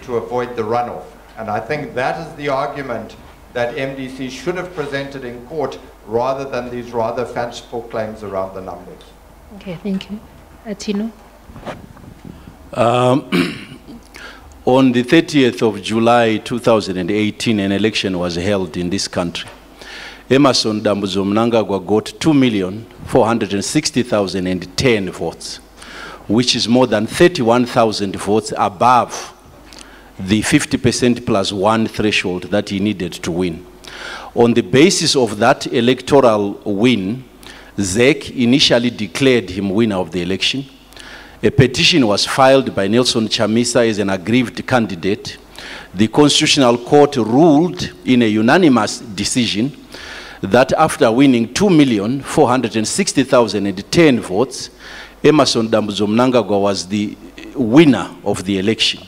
to avoid the runoff. And I think that is the argument that MDC should have presented in court rather than these rather fanciful claims around the numbers.
Okay, thank you. Tino?
On the 30th of July 2018, an election was held in this country. Emmerson Dambuzo Mnangagwa got 2,460,010 votes, which is more than 31,000 votes above the 50% plus one threshold that he needed to win. On the basis of that electoral win, ZEC initially declared him winner of the election. A petition was filed by Nelson Chamisa as an aggrieved candidate. The Constitutional Court ruled in a unanimous decision that after winning 2,460,010 votes, Emmerson Dambuzo Mnangagwa was the winner of the election.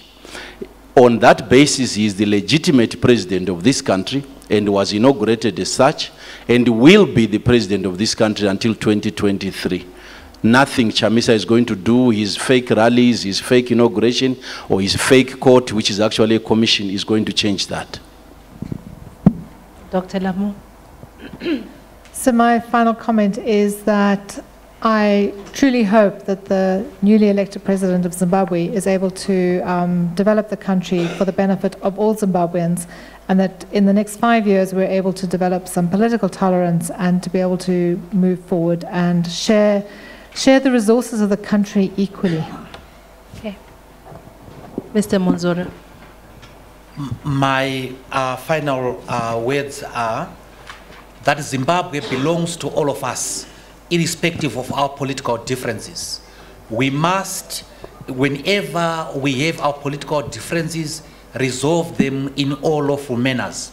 On that basis, he is the legitimate president of this country and was inaugurated as such and will be the president of this country until 2023. Nothing Chamisa is going to do, his fake rallies, his fake inauguration, or his fake court, which is actually a commission, is going to change that.
Dr. Lamu?
So my final comment is that I truly hope that the newly elected president of Zimbabwe is able to develop the country for the benefit of all Zimbabweans, and that in the next 5 years we're able to develop some political tolerance and to be able to move forward and share the resources of the country equally.
Okay. Mr. Mwonzora.
My final words are that Zimbabwe belongs to all of us, irrespective of our political differences. We must, whenever we have our political differences, resolve them in all lawful manners.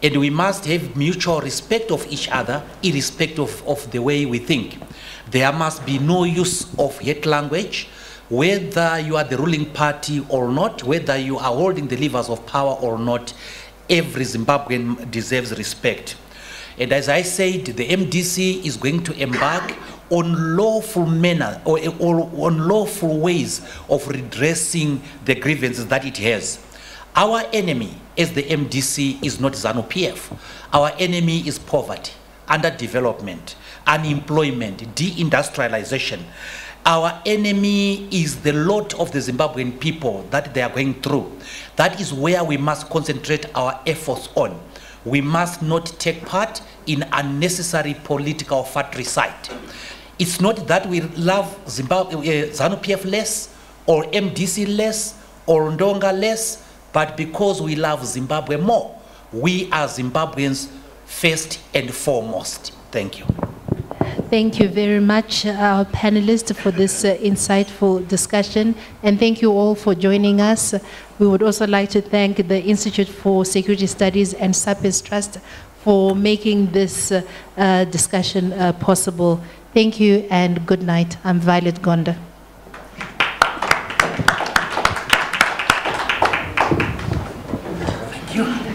And we must have mutual respect of each other, irrespective of the way we think. There must be no use of hate language, whether you are the ruling party or not, whether you are holding the levers of power or not. Every Zimbabwean deserves respect. And as I said, the MDC is going to embark on lawful manner or on lawful ways of redressing the grievances that it has. Our enemy as the MDC is not ZANU-PF. Our enemy is poverty, underdevelopment, unemployment, deindustrialization. Our enemy is the lot of the Zimbabwean people that they are going through. That is where we must concentrate our efforts on. We must not take part in unnecessary political fratricide. It's not that we love ZANU-PF less, or MDC less, or Ndonga less, but because we love Zimbabwe more. We are Zimbabweans first and foremost. Thank you.
Thank you very much, our panelists, for this insightful discussion. And thank you all for joining us. We would also like to thank the Institute for Security Studies and ZPF Trust for making this discussion possible. Thank you and good night. I'm Violet Gonda.
Thank you.